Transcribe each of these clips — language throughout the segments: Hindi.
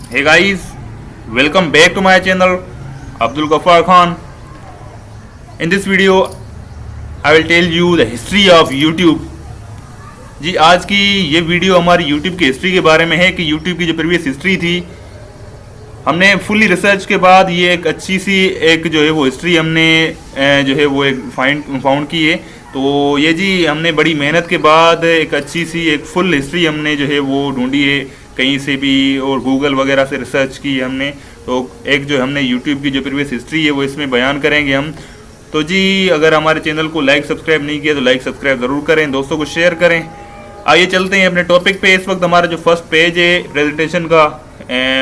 Hey guys, welcome back to my channel Abdul Ghaffar Khan. In this video, I will tell you the history of YouTube. जी आज की ये वीडियो हमारी YouTube की हिस्ट्री के बारे में है कि YouTube की जो प्रीवियस हिस्ट्री थी हमने फुल्ली रिसर्च के बाद ये एक अच्छी सी एक जो है वो हिस्ट्री हमने जो है वो एक फाउंड की है। तो ये जी हमने बड़ी मेहनत के बाद एक अच्छी सी एक फुल हिस्ट्री हमने जो है वो ढूंढी है कहीं से भी और गूगल वगैरह से रिसर्च की है हमने। तो एक जो हमने यूट्यूब की जो प्रीवियस हिस्ट्री है वो इसमें बयान करेंगे हम। तो जी अगर हमारे चैनल को लाइक सब्सक्राइब नहीं किया तो लाइक सब्सक्राइब ज़रूर करें, दोस्तों को शेयर करें। आइए चलते हैं अपने टॉपिक पे। इस वक्त हमारा जो फर्स्ट पेज है प्रेजेंटेशन का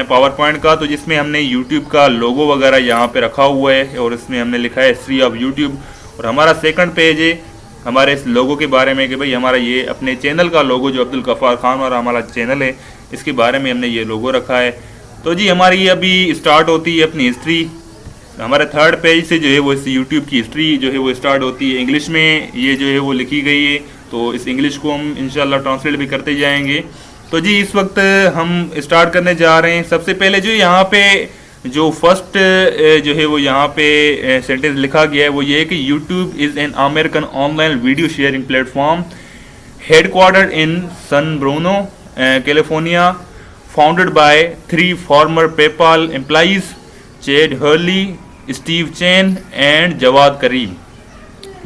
पावर पॉइंट का, तो जिसमें हमने यूट्यूब का लोगो वगैरह यहाँ पे रखा हुआ है और इसमें हमने लिखा है हिस्ट्री ऑफ यूट्यूब। और हमारा सेकंड पेज है हमारे इस लोगो के बारे में कि भाई हमारा ये अपने चैनल का लोगो जो अब्दुल गफ्फार खान और हमारा चैनल है इसके बारे में हमने ये लोगो रखा है। तो जी हमारी अभी स्टार्ट होती है अपनी हिस्ट्री। हमारे थर्ड पेज से जो है वो इस यूट्यूब की हिस्ट्री जो है वो स्टार्ट होती है। इंग्लिश में ये जो है वो लिखी गई है, तो इस इंग्लिश को हम इंशाल्लाह ट्रांसलेट भी करते जाएंगे। तो जी इस वक्त हम स्टार्ट करने जा रहे हैं। सबसे पहले जो यहाँ पे जो फर्स्ट जो है वो यहाँ पे सेंटेंस लिखा गया है वो ये है कि YouTube is an American online video sharing platform headquartered in San Bruno California, founded by 3 former PayPal employees Chad Hurley, Steve Chen and Jawed Karim.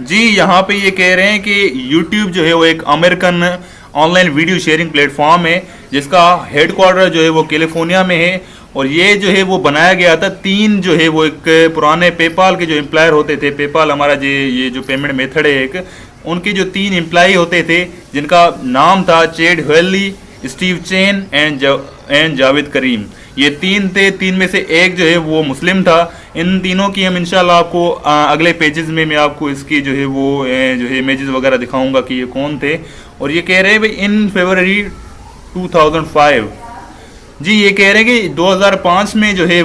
जी यहाँ पे ये कह रहे हैं कि YouTube जो है वो एक American online video sharing platform है जिसका हेडक्वार्टर जो है वो कैलिफोर्निया में है। और ये जो है वो बनाया गया था 3 जो है वो एक पुराने पेपाल के जो एम्प्लॉयर होते थे, पेपाल हमारा जो ये जो पेमेंट मेथड है एक, उनके जो 3 एम्प्लॉय होते थे जिनका नाम था Chad Hurley, Steve Chen and Jawed Karim. ये 3 थे, 3 में से एक जो है वो मुस्लिम था। इन तीनों की हम इंशाल्लाह आपको अगले पेजेस में मैं आपको इसकी जो है वो जो है इमेजेस वगैरह दिखाऊंगा कि ये कौन थे। और ये कह रहे हैं भाई इन फरवरी 2005, जी ये कह रहे हैं कि 2005 में जो है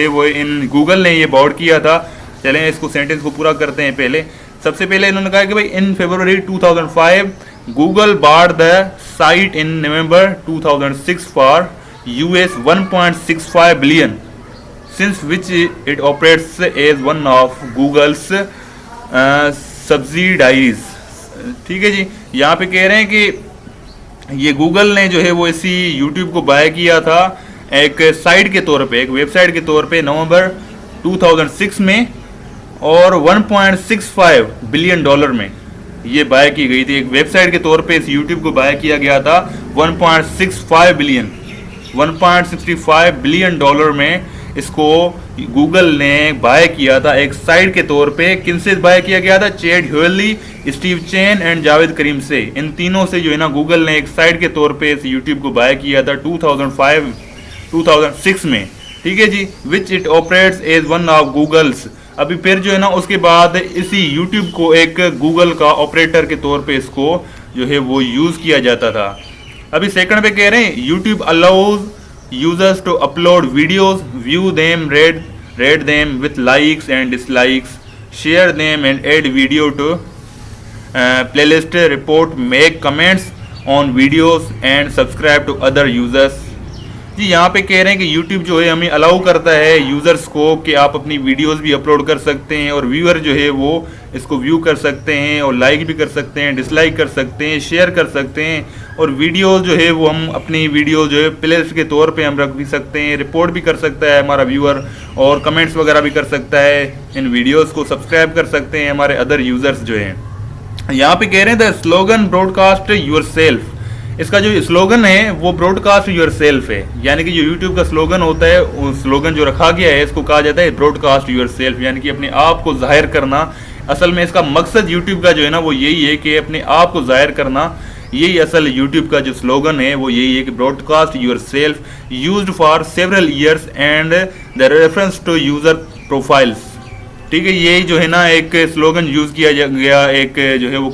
वो इन गूगल ने ये बॉर्ड किया था। चलें इसको सेंटेंस को पूरा करते हैं। पहले सबसे पहले इन्होंने कहा कि भाई इन फरवरी 2005 Google Bard the site in November 2006 for US 1.65 billion, since which it operates as one of Google's subsidiaries। ठीक है जी, यहाँ पे कह रहे हैं कि ये गूगल ने जो है वो इसी YouTube को बाय किया था एक साइट के तौर पे, एक वेबसाइट के तौर पे नवंबर 2006 में, और 1.65 बिलियन डॉलर में ये बाय की गई थी। एक वेबसाइट के तौर पे इस YouTube को बाय किया गया था 1.65 बिलियन डॉलर में इसको गूगल ने बाय किया था एक साइट के तौर पे। किनसे बाय किया गया था? Chad Hurley, Steve Chen and Jawed Karim से। इन तीनों से जो है ना गूगल ने एक साइट के तौर पे इस यूट्यूब को बाय किया था 2006 में। ठीक है जी, which it operates as one of Google's. अभी फिर जो है ना उसके बाद इसी यूट्यूब को एक गूगल का ऑपरेटर के तौर पे इसको जो है वो यूज़ किया जाता था। अभी सेकंड पे कह रहे हैं YouTube allows users to upload videos, view them, rate them with likes and dislikes, share them and add video to playlist, report, make comments on videos and subscribe to other users. जी यहाँ पे कह रहे हैं कि YouTube जो है हमें अलाउ करता है यूज़र्स को कि आप अपनी वीडियोस भी अपलोड कर सकते हैं और व्यूअर जो है वो इसको व्यू कर सकते हैं और लाइक भी कर सकते हैं, डिसलाइक कर सकते हैं, शेयर कर सकते हैं। और वीडियोस जो है वो हम अपनी वीडियो जो है प्लेलिस्ट के तौर पे हम रख भी सकते हैं, रिपोर्ट भी कर सकता है हमारा व्यूअर और कमेंट्स वगैरह भी कर सकता है। इन वीडियोज़ को सब्सक्राइब कर सकते हैं हमारे अदर यूज़र्स जो हैं। यहाँ पे कह रहे हैं the slogan broadcast your self. इसका जो स्लोगन है वो ब्रॉडकास्ट योर सेल्फ है, यानी कि जो यूट्यूब का स्लोगन होता है वो स्लोगन जो रखा गया है इसको कहा जाता है ब्रॉडकास्ट योर सेल्फ, यानी कि अपने आप को जाहिर करना। असल में इसका मकसद यूट्यूब का जो है ना वो यही है कि अपने आप को जाहिर करना। यही असल यूट्यूब का जो स्लोगन है वो यही है कि broadcast yourself, used for several years and the reference to user profiles. ठीक है, यही जो है ना एक स्लोगन यूज़ किया गया एक जो है वो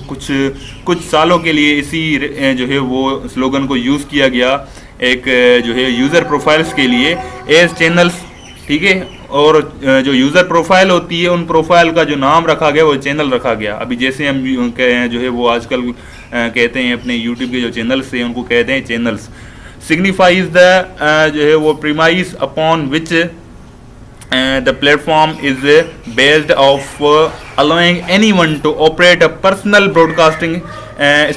कुछ सालों के लिए इसी जो है वो स्लोगन को यूज़ किया गया एक जो है यूज़र प्रोफाइल्स के लिए एज चैनल्स। ठीक है, और जो यूज़र प्रोफाइल होती है उन प्रोफाइल का जो नाम रखा गया वो चैनल रखा गया। अभी जैसे हम जो है वो आजकल कहते हैं अपने यूट्यूब के जो चैनल्स हैं उनको कहते हैं चैनल्स। सिग्निफाइज द जो है वो premise upon which the platform is based of allowing anyone to operate a personal broadcasting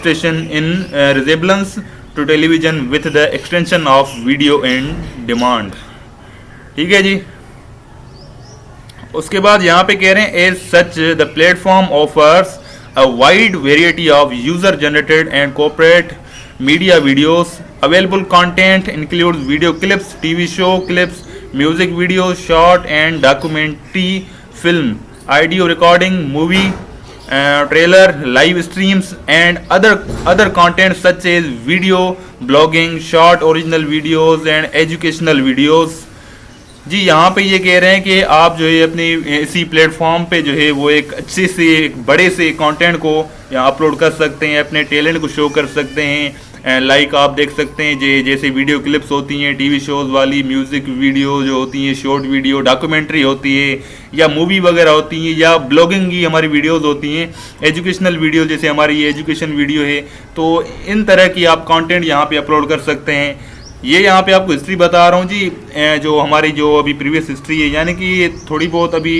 station in resemblance to television with the extension of video in demand. ठीक है जी. उसके बाद यहाँ पे कह रहे हैं as such the platform offers a wide variety of user generated and corporate media videos. Available content includes video clips, TV show clips, music videos, short and documentary film, audio recording, movie trailer, live streams and other content such as video blogging, short original videos and educational videos. जी यहाँ पे ये कह रहे हैं कि आप जो है अपनी इसी प्लेटफॉर्म पे जो है वो एक अच्छे से एक बड़े से कंटेंट को यहाँ अपलोड कर सकते हैं, अपने टैलेंट को शो कर सकते हैं. लाइक आप देख सकते हैं जैसे वीडियो क्लिप्स होती हैं, टीवी शोज़ वाली, म्यूज़िक वीडियो जो होती हैं, शॉर्ट वीडियो, डॉक्यूमेंट्री होती है या मूवी वगैरह होती हैं या ब्लॉगिंग की हमारी वीडियोस होती हैं, एजुकेशनल वीडियो जैसे हमारी ये एजुकेशन वीडियो है. तो इन तरह की आप कंटेंट यहाँ पे अपलोड कर सकते हैं. ये यहाँ पे आपको हिस्ट्री बता रहा हूँ जी, जो हमारी जो अभी प्रीवियस हिस्ट्री है, यानी कि थोड़ी बहुत अभी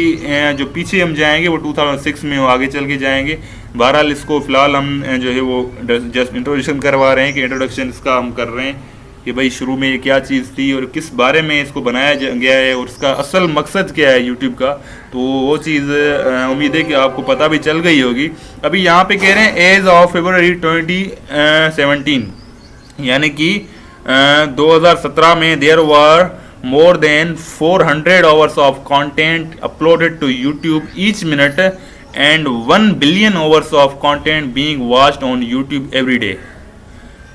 जो पीछे हम जाएंगे वो 2006 में आगे चल के जाएंगे. बहरहाल इसको फ़िलहाल हम जो है वो जस्ट इंट्रोडक्शन करवा रहे हैं कि इंट्रोडक्शन इसका हम कर रहे हैं कि भाई शुरू में ये क्या चीज़ थी और किस बारे में इसको बनाया गया है और इसका असल मकसद क्या है यूट्यूब का. तो वो चीज़ उम्मीद है कि आपको पता भी चल गई होगी. अभी यहाँ पे कह रहे हैं एज ऑफ फरवरी 2017, यानी कि 2017 में there were more than 400 hours of content uploaded to YouTube each minute and 1 billion hours of content being watched on YouTube every day.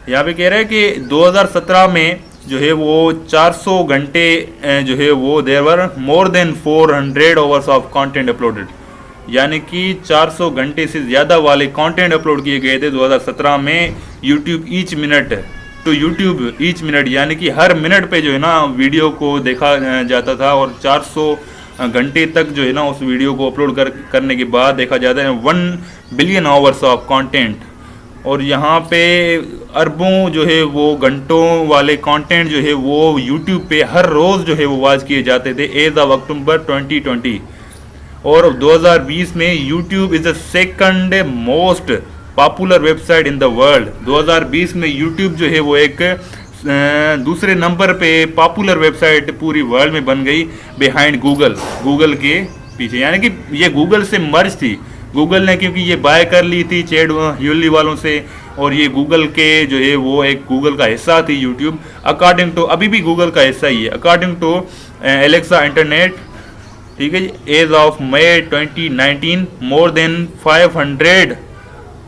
यहाँ पे कह रहा है कि 2017 में जो है वो 400 घंटे जो है वो there were more than 400 hours of content uploaded, यानी कि 400 घंटे से ज़्यादा वाले कंटेंट अपलोड किए गए थे 2017 में YouTube ईच मिनट तो यूट्यूब ईच मिनट, यानी कि हर मिनट पे जो है ना वीडियो को देखा जाता था और 400 घंटे तक जो है ना उस वीडियो को अपलोड करने के बाद देखा जाता है 1 बिलियन आवर्स ऑफ कंटेंट. और यहाँ पे अरबों जो है वो घंटों वाले कंटेंट जो है वो यूट्यूब पे हर रोज़ जो है वो वॉच किए जाते थे एज ऑफ अक्टूबर 2020. और 2020 में YouTube is the second most popular website in the world. 2020 में यूट्यूब जो है वो एक दूसरे नंबर पे पॉपुलर वेबसाइट पूरी वर्ल्ड में बन गई बिहाइंड गूगल के पीछे, यानी कि ये गूगल से मर्ज थी. गूगल ने क्योंकि ये बाय कर ली थी चैट ह्यूली वालों से और ये गूगल के जो है वो एक गूगल का हिस्सा थी यूट्यूब. अकॉर्डिंग टू अभी भी गूगल का हिस्सा ही है अकॉर्डिंग टू एलेक्सा इंटरनेट. ठीक है जी. As of May 2019 more than 500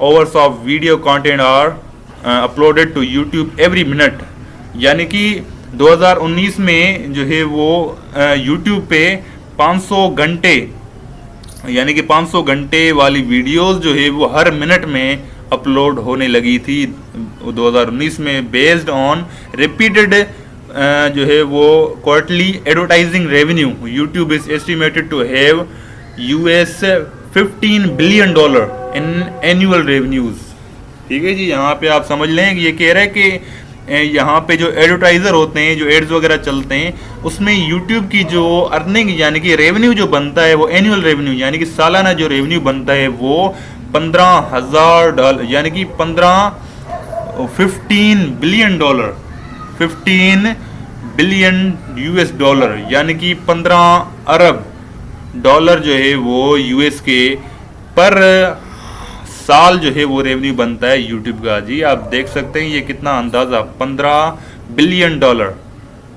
hours of video content are uploaded to YouTube every minute, यानी कि 2019 में जो है वो YouTube पे 500 घंटे यानी कि 500 घंटे वाली वीडियोस जो है वो हर मिनट में अपलोड होने लगी थी 2019 में, बेस्ड ऑन रिपीटेड जो है वो quarterly advertising revenue. YouTube is estimated to have $15 billion in annual revenues. ठीक है जी. यहाँ पे आप समझ लें कि ये कह रहा है कि यहाँ पे जो एडवर्टाइज़र होते हैं, जो एड्स वगैरह चलते हैं, उसमें यूट्यूब की जो अर्निंग यानी कि रेवेन्यू जो बनता है वो एनुअल रेवेन्यू यानी कि सालाना जो रेवेन्यू बनता है वो $15,000 यानी कि 15 billion dollar, 15 billion US dollar यानी कि 15 अरब डॉलर जो है वो यूएस के पर साल जो है वो रेवेन्यू बनता है यूट्यूब का. जी आप देख सकते हैं ये कितना अंदाज़ा 15 बिलियन डॉलर.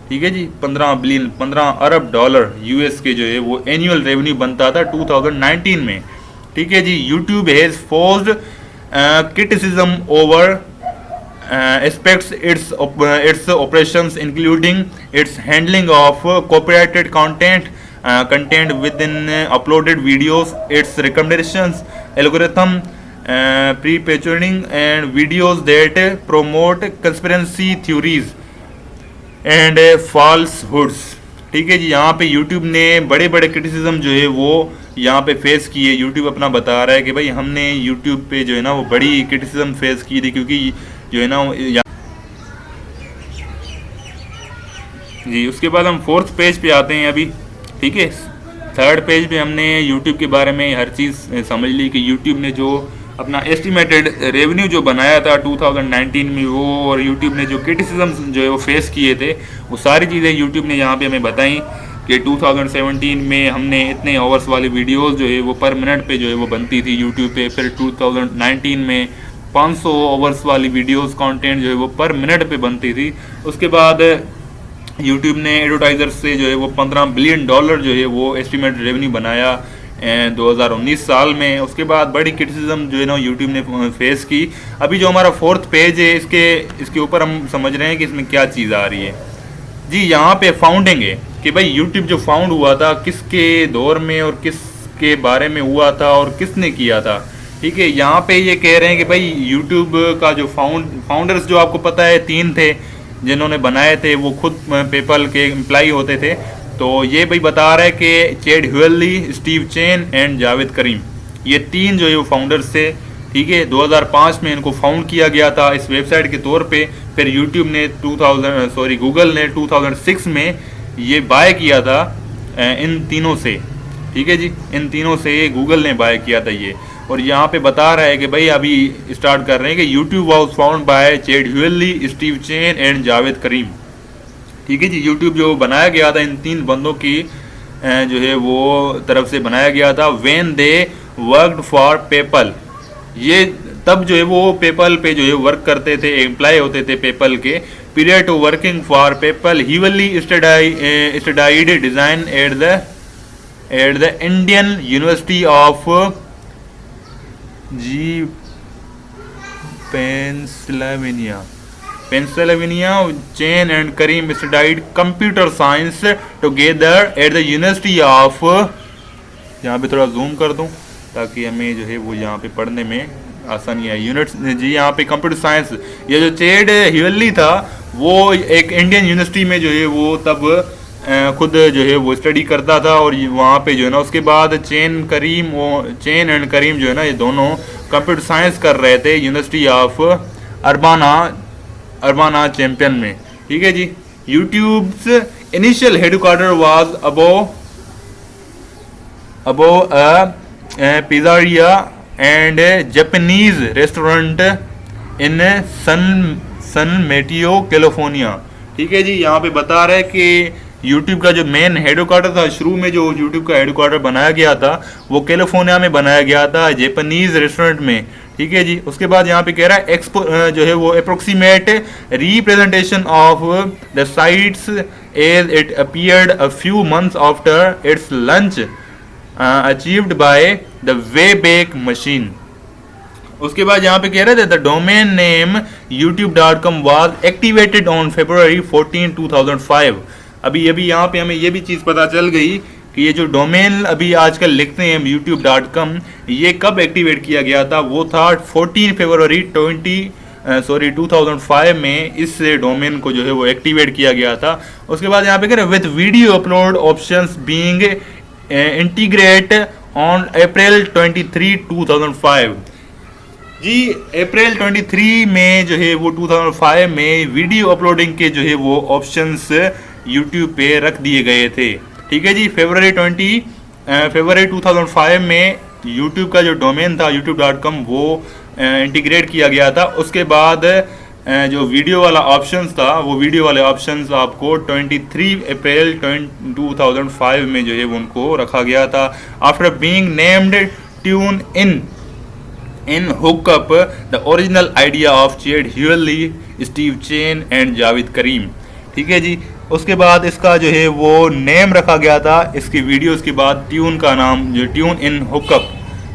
ठीक है जी. 15 अरब डॉलर यूएस के जो है वो एनुअल रेवेन्यू बनता था 2019 में. ठीक है जी. YouTube has forced criticism over aspects its operations including its handling of copyrighted content within uploaded videos, its recommendations algorithm, pre-packaging and videos that promote conspiracy theories and falsehoods. ठीक है जी. यहाँ पे YouTube ने बड़े बड़े क्रिटिसिज्म जो है वो यहाँ पे फेस किए. YouTube अपना बता रहा है कि भाई हमने YouTube पे जो है ना वो बड़ी क्रिटिसिज्म फेस की थी क्योंकि जो है ना जी उसके बाद हम फोर्थ पेज पे आते हैं अभी। ठीक है, थर्ड पेज पे हमने यूट्यूब के बारे में हर चीज़ समझ ली कि यूट्यूब ने जो अपना एस्टिमेटेड रेवेन्यू जो बनाया था 2019 में वो, और यूट्यूब ने जो क्रिटिसिज्म जो है वो फेस किए थे, वो सारी चीज़ें यूट्यूब ने यहाँ पे हमें बताई कि 2017 में हमने इतने आवर्स वाली वीडियोस जो है वो पर मिनट पे जो है वो बनती थी यूट्यूब पे। फिर 2019 में 500 आवर्स वाली वीडियोस कंटेंट जो है वो पर मिनट पे बनती थी। उसके बाद यूट्यूब ने एडवर्टाइजर से जो है वो $15 बिलियन जो है वो एस्टिमेट रेवेन्यू बनाया 2019 साल में। उसके बाद बड़ी क्रिटिसिज्म जो है ना यूट्यूब ने फेस की। अभी जो हमारा फोर्थ पेज है इसके ऊपर हम समझ रहे हैं कि इसमें क्या चीज़ आ रही है। जी यहाँ पे फाउंडिंग है कि भाई यूट्यूब जो फाउंड हुआ था किसके दौर में और किसके बारे में हुआ था और किसने किया था। ठीक है, यहाँ पे ये कह रहे हैं कि भाई यूट्यूब का जो फाउंडर्स जो आपको पता है 3 थे जिन्होंने बनाए थे, वो खुद पेपल के एम्प्लॉय होते थे। तो ये भाई बता रहा है कि Chad Hurley, Steve Chen and Jawed Karim, ये 3 जो है वो फाउंडर्स थे। ठीक है, 2005 में इनको फाउंड किया गया था इस वेबसाइट के तौर पे। फिर यूट्यूब ने गूगल ने 2006 में ये बाय किया था इन तीनों से। ठीक है जी, इन तीनों से गूगल ने बाय किया था ये। और यहाँ पे बता रहा है कि भाई अभी स्टार्ट कर रहे हैं कि YouTube was found by Chad Hurley, Steve Chen and Jawed Karim. ठीक है जी, यूट्यूब जो बनाया गया था इन 3 बंदों की जो है वो तरफ से बनाया गया था when they worked for PayPal. ये तब जो है वो पेपल पे जो है वर्क करते थे, एम्प्लॉय होते थे पेपल के। Period to working for PayPal Hurley studied design at the Indian University of जी Pennsylvania. Chen and Karim studied computer science together at the University of, यहाँ पे थोड़ा जूम कर दूं ताकि हमें जो है वो यहाँ पे पढ़ने में आसानी है। यूनिट जी यहाँ पे कंप्यूटर साइंस, ये जो चैड ह्यूएली था वो एक इंडियन यूनिवर्सिटी में जो है वो तब खुद जो है वो स्टडी करता था और वहाँ पे जो है ना, उसके बाद चेन एंड करीम जो है ना, ये दोनों कंप्यूटर साइंस कर रहे थे यूनिवर्सिटी ऑफ अर्बाना चैंपियन में। ठीक है जी, YouTube's initial headquarter was above pizzeria and Japanese restaurant in San Mateo California. ठीक है जी, यहाँ पे बता रहे हैं कि यूट्यूब का जो मेन हेडक्वार्टर था, शुरू में जो यूट्यूब का हेडक्वार्टर बनाया गया था वो कैलिफोर्निया में बनाया गया था, जापानीज रेस्टोरेंट में। ठीक है जी, उसके बाद यहाँ पे कह रहा है जो है वो approximate representation of the sites as it appeared a few months after its launch achieved by the Wayback Machine. उसके बाद यहाँ पे कह रहे थे the domain name youtube.com was activated on February 14, 2005। अभी यहाँ पे हमें ये भी चीज़ पता चल गई कि ये जो डोमेन अभी आजकल लिखते हैं youtube.com, ये कब एक्टिवेट किया गया था। वो था 14 फरवरी 2005 में इस डोमेन को जो है वो एक्टिवेट किया गया था। उसके बाद यहाँ पे कह रहे with video upload options being integrate on April 23, 2005। जी अप्रैल 23 में जो है वो 2005 में वीडियो अपलोडिंग के जो है वो ऑप्शंस यूट्यूब पे रख दिए गए थे। ठीक है जी, फरवरी 2005 में यूट्यूब का जो डोमेन था youtube.com वो इंटीग्रेट किया गया था। उसके बाद जो वीडियो वाला ऑप्शंस था वो वीडियो वाले ऑप्शंस आपको 23 अप्रैल 2005 में जो है वो उनको रखा गया था। After being named tune in hookup the original idea of Chad Hurley, Steve Chen and Jawed Karim. ठीक है जी, उसके बाद इसका जो है वो नेम रखा गया था इसकी वीडियोस के बाद, ट्यून का नाम जो ट्यून इन हुकअप।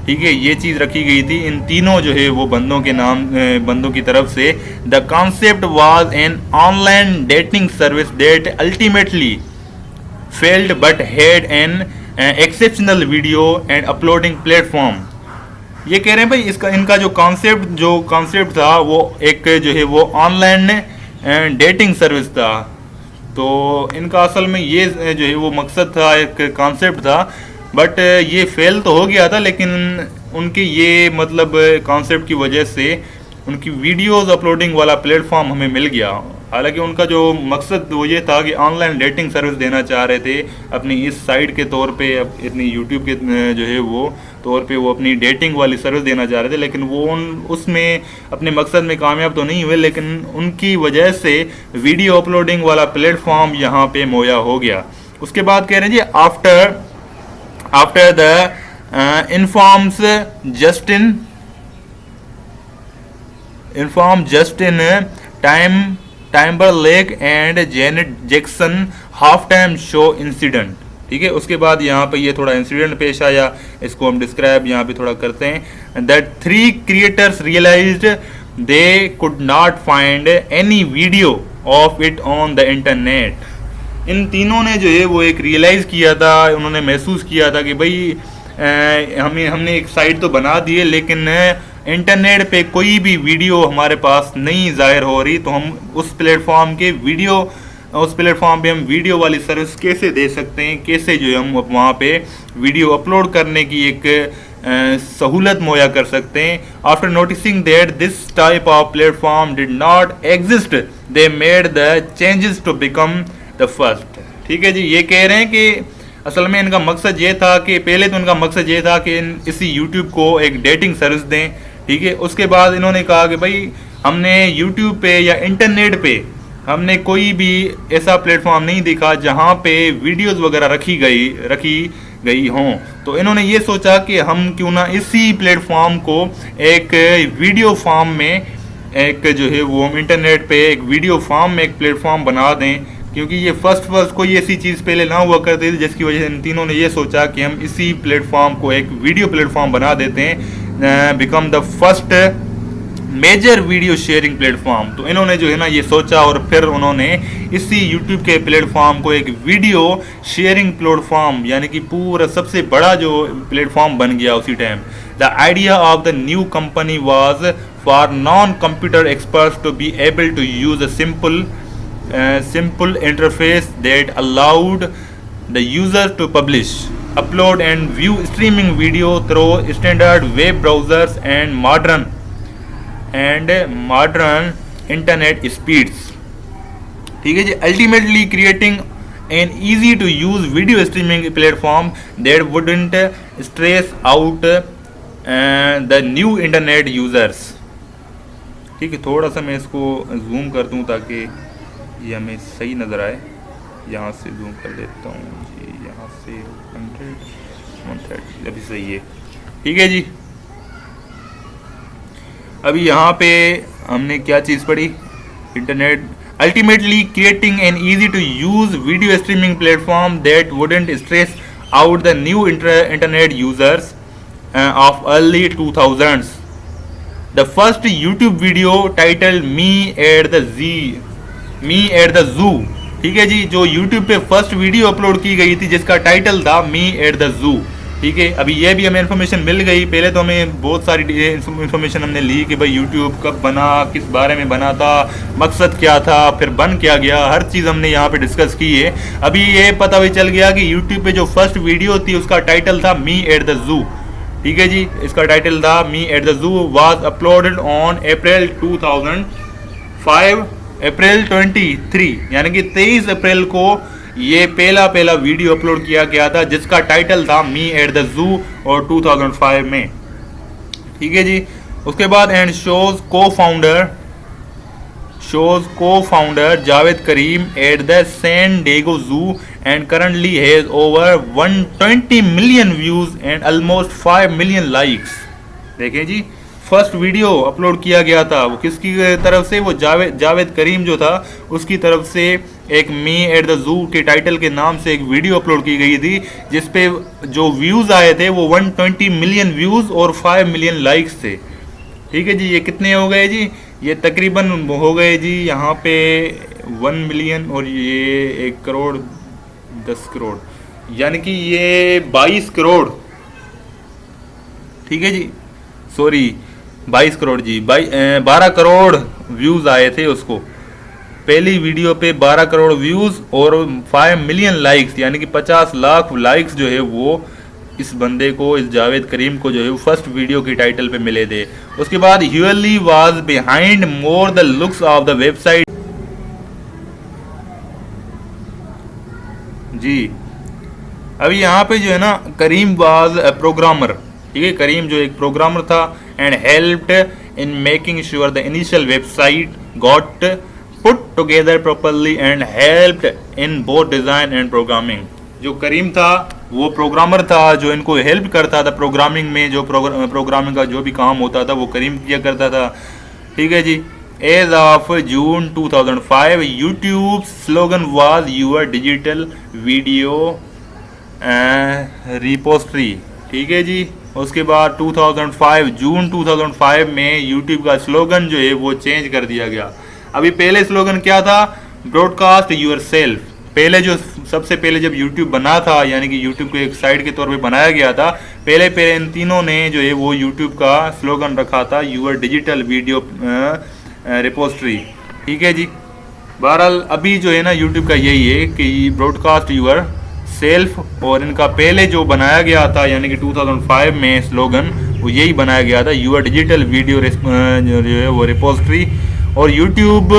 ठीक है, ये चीज़ रखी गई थी इन तीनों जो है वो बंदों के नाम, बंदों की तरफ से। The concept was an online dating service that ultimately failed but had an exceptional video and uploading platform. ये कह रहे हैं भाई इनका जो कॉन्सेप्ट था वो एक जो है वो ऑनलाइन डेटिंग सर्विस था। तो इनका असल में ये जो है वो मकसद था, एक कॉन्सेप्ट था, बट ये फेल तो हो गया था। लेकिन उनके ये मतलब कॉन्सेप्ट की वजह से उनकी वीडियोस अपलोडिंग वाला प्लेटफॉर्म हमें मिल गया। हालांकि उनका जो मकसद वो ये था कि ऑनलाइन डेटिंग सर्विस देना चाह रहे थे अपनी इस साइट के तौर पे, अपनी यूट्यूब के जो है वो तौर पे वो अपनी डेटिंग वाली सर्विस देना चाह रहे थे, लेकिन वो उसमें अपने मकसद में कामयाब तो नहीं हुए। लेकिन उनकी वजह से वीडियो अपलोडिंग वाला प्लेटफॉर्म यहाँ पे मुहैया हो गया। उसके बाद कह रहे हैं जी after the infamous Justin Timberlake and Janet Jackson half time show incident. ठीक है, उसके बाद यहाँ पे ये थोड़ा इंसिडेंट पेश आया, इसको हम डिस्क्राइब यहाँ पे थोड़ा करते हैं। That 3 creators realized they could not find any video of it on the internet. इन तीनों ने जो है वो एक रियलाइज किया था, उन्होंने महसूस किया था कि भाई हमने एक साइट तो बना दी है, लेकिन इंटरनेट पे कोई भी वीडियो हमारे पास नहीं जाहिर हो रही, तो हम उस प्लेटफॉर्म पे हम वीडियो वाली सर्विस कैसे दे सकते हैं, कैसे जो है हम वहाँ पे वीडियो अपलोड करने की एक सहूलत मुहैया कर सकते हैं। After noticing that this type of platform did not exist they made the changes to become the first. ठीक है जी, ये कह रहे हैं कि असल में इनका मकसद ये था कि पहले तो इनका मकसद ये था कि इसी यूट्यूब को एक डेटिंग सर्विस दें। ठीक है, उसके बाद इन्होंने कहा कि भाई हमने यूट्यूब पे या इंटरनेट पे हमने कोई भी ऐसा प्लेटफॉर्म नहीं देखा जहाँ पे वीडियोस वगैरह रखी गई हों, तो इन्होंने ये सोचा कि हम क्यों ना इसी प्लेटफॉर्म को एक वीडियो फॉर्म में एक जो है वो इंटरनेट पे एक वीडियो फॉर्म में एक प्लेटफॉर्म बना दें, क्योंकि ये फर्स्ट कोई ऐसी चीज़ पहले ना हुआ करती थी, जिसकी वजह से इन तीनों ने ये सोचा कि हम इसी प्लेटफॉर्म को एक वीडियो प्लेटफॉर्म बना देते हैं, become the first major video sharing platform. तो इन्होंने जो है ना ये सोचा और फिर उन्होंने इसी यूट्यूब के प्लेटफॉर्म को एक वीडियो शेयरिंग प्लेटफॉर्म यानी कि पूरा सबसे बड़ा जो प्लेटफॉर्म बन गया उसी time. The idea of the new company was for non computer experts to be able to use a simple interface that allowed the user to publish, upload and view streaming video through standard web browsers and modern internet speeds. ठीक है जी, ultimately creating an easy to use video streaming platform that wouldn't stress out the new internet users. ठीक है, थोड़ा सा मैं इसको जूम कर दूं ताकि ये हमें सही नज़र आए। यहाँ से जूम कर लेता हूँ जी, यहाँ से 130 अभी सही है। ठीक है जी, अभी यहाँ पे हमने क्या चीज़ पढ़ी, internet ultimately creating an easy to use video streaming platform that wouldn't stress out the new internet users of early 2000s. The first YouTube video titled me at the zoo. ठीक है जी, जो यूट्यूब पे फर्स्ट वीडियो अपलोड की गई थी जिसका टाइटल था मी एट द जू। ठीक है, अभी ये भी हमें इन्फॉर्मेशन मिल गई। पहले तो हमें बहुत सारी इन्फॉर्मेशन हमने ली कि भाई यूट्यूब कब बना, किस बारे में बना था, मकसद क्या था, फिर बन क्या गया, हर चीज़ हमने यहाँ पे डिस्कस की है। अभी ये पता भी चल गया कि यूट्यूब पे जो फर्स्ट वीडियो थी उसका टाइटल था मी एट द जू। ठीक है जी, इसका टाइटल था मी एट द जू, वाज अपलोडेड ऑन अप्रैल 2005 अप्रैल 23 यानी कि 23 अप्रैल को ये पहला वीडियो अपलोड किया गया था जिसका टाइटल था मी एट द जू और 2005 में। ठीक है जी, उसके बाद and shows cofounder Jawed Karim at the San Diego zoo and currently has over 120 million views and almost 5 million likes. देखें जी, फर्स्ट वीडियो अपलोड किया गया था वो किसकी तरफ से, वो जावेद करीम जो था उसकी तरफ से एक मी एट द जू के टाइटल के नाम से एक वीडियो अपलोड की गई थी जिसपे जो व्यूज़ आए थे वो 120 मिलियन व्यूज़ और 5 मिलियन लाइक्स थे। ठीक है जी, ये कितने हो गए जी, ये तकरीबन हो गए जी यहाँ पे 1 मिलियन और ये 1 करोड़ 10 करोड़ यानी कि ये 22 करोड़। ठीक है जी, सॉरी 22 करोड़ जी, 12 करोड़ व्यूज़ आए थे उसको, पहली वीडियो पे 12 करोड़ व्यूज़ और 5 मिलियन लाइक्स यानी कि 50 लाख लाइक्स जो है वो इस बंदे को, इस जावेद करीम को जो है वो फर्स्ट वीडियो के टाइटल पे मिले थे। उसके बाद Hurley was behind more the looks of the website. जी अभी यहाँ पे जो है ना, करीम वाज अ प्रोग्रामर, ठीक है, करीम जो एक प्रोग्रामर था, and helped in making sure the initial website got put together properly and helped in both design and programming. जो करीम था वो प्रोग्रामर था, जो इनको हेल्प करता था प्रोग्रामिंग में, जो प्रोग्रामिंग का जो भी काम होता था वो करीम किया करता था, ठीक है जी। As of June 2005 YouTube slogan was your digital video repository, ठीक है जी। उसके बाद 2005 जून 2005 में यूट्यूब का स्लोगन जो है वो चेंज कर दिया गया। अभी पहले स्लोगन क्या था, ब्रॉडकास्ट यूर सेल्फ। पहले जो सबसे पहले जब यूट्यूब बना था, यानी कि यूट्यूब को एक साइट के तौर पे बनाया गया था, पहले इन तीनों ने जो है वो यूट्यूब का स्लोगन रखा था यूर डिजिटल वीडियो रिपोस्ट्री, ठीक है जी। बहरहाल अभी जो है ना यूट्यूब का यही है कि ब्रॉडकास्ट यूर सेल्फ, और इनका पहले जो बनाया गया था यानी कि 2005 में स्लोगन वो यही बनाया गया था यूर डिजिटल वीडियो जो है वो रिपोस्ट्री। और YouTube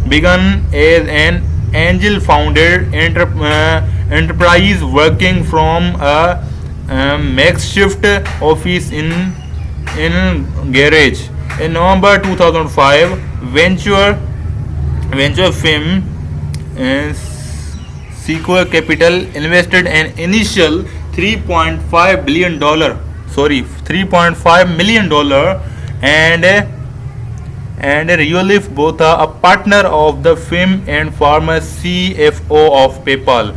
began as an angel founded enterprise working from a makeshift office in garage. In November 2005, venture firm Sequoia Capital invested an initial $3.5 million, and Reolif Botha, a partner of the firm and former CFO of PayPal,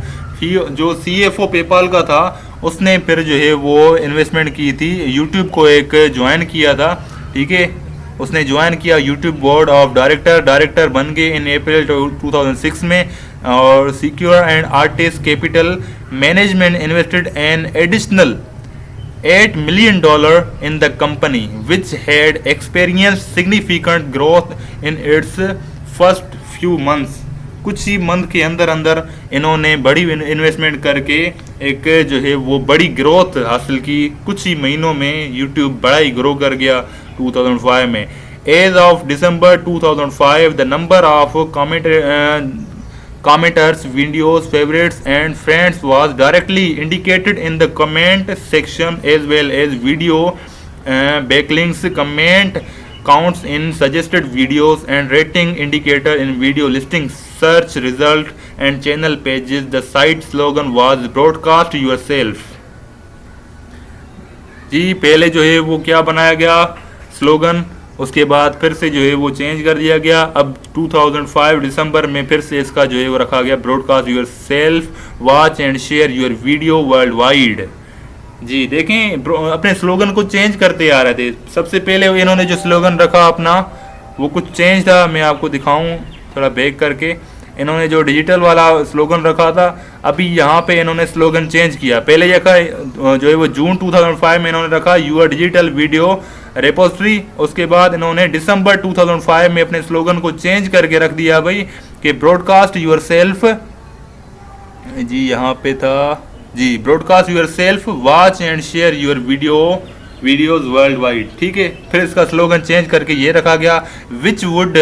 जो CFO PayPal का था, उसने फिर जो है वो इन्वेस्टमेंट की थी, यूट्यूब को एक ज्वाइन किया था, ठीक है। उसने ज्वाइन किया यूट्यूब बोर्ड ऑफ डायरेक्टर बन गए इन अप्रैल 2006 में। और secure and artist capital management invested an additional $8 million in the company, which had experienced significant growth in its first few months. कुछ ही मंथ के अंदर इन्होंने बड़ी इन्वेस्टमेंट करके एक जो है वो बड़ी ग्रोथ हासिल की। कुछ ही महीनों में यूट्यूब बड़ा ही ग्रो कर गया 2005 में। As of December 2005 the number of commenters, videos, favorites and friends was directly indicated in the comment section, as well as video backlinks, comment counts in suggested videos and rating indicator in video listings, search result and channel pages. The site slogan was broadcast yourself. जी पहले जो है वो क्या बनाया गया स्लोगन, उसके बाद फिर से जो है वो चेंज कर दिया गया। अब 2005 दिसंबर में फिर से इसका जो है वो रखा गया broadcast yourself, watch and share your video worldwide. जी देखें अपने स्लोगन को चेंज करते आ रहे थे। सबसे पहले इन्होंने जो स्लोगन रखा अपना वो कुछ चेंज था, मैं आपको दिखाऊं थोड़ा बैक करके। इन्होंने जो डिजिटल वाला स्लोगन रखा था, अभी यहाँ पे इन्होंने स्लोगन चेंज किया। पहले ये जो है वो जून 2005 में इन्होंने रखा यूर डिजिटल वीडियो रिपोस्ट्री। उसके बाद इन्होंने दिसंबर 2005 में अपने स्लोगन को चेंज करके रख दिया भाई कि ब्रॉडकास्ट यूर सेल्फ, जी यहाँ पे था जी, broadcast yourself, watch and share your videos worldwide, ठीक है। फिर इसका स्लोगन चेंज करके ये रखा गया which would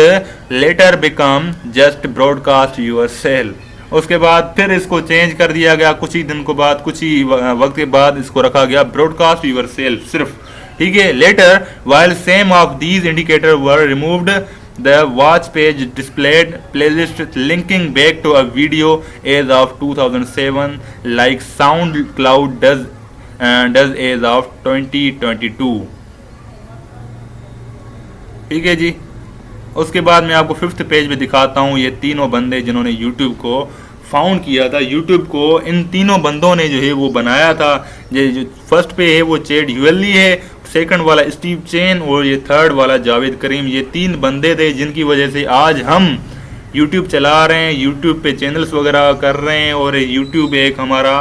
later become just broadcast yourself. उसके बाद फिर इसको चेंज कर दिया गया, कुछ ही दिन को बाद, कुछ ही वक्त के बाद इसको रखा गया ब्रॉडकास्ट यूर सेल्फ सिर्फ, ठीक है। Later while some of these indicators were removed, the watch page displayed playlist linking back to a video as of 2007 like SoundCloud does as of 2022, ठीक है जी। उसके बाद मैं आपको 5th पेज पे दिखाता हूँ ये तीनों बंदे जिन्होंने यूट्यूब को फाउंड किया था। यूट्यूब को इन तीनों बंदों ने जो है वो बनाया था। जो फर्स्ट पे है वो चैड ह्यूएली है, सेकंड वाला स्टीव चेन और ये थर्ड वाला जावेद करीम। ये 3 बंदे थे जिनकी वजह से आज हम यूट्यूब चला रहे हैं, यूट्यूब पे चैनल्स वगैरह कर रहे हैं। और यूट्यूब एक हमारा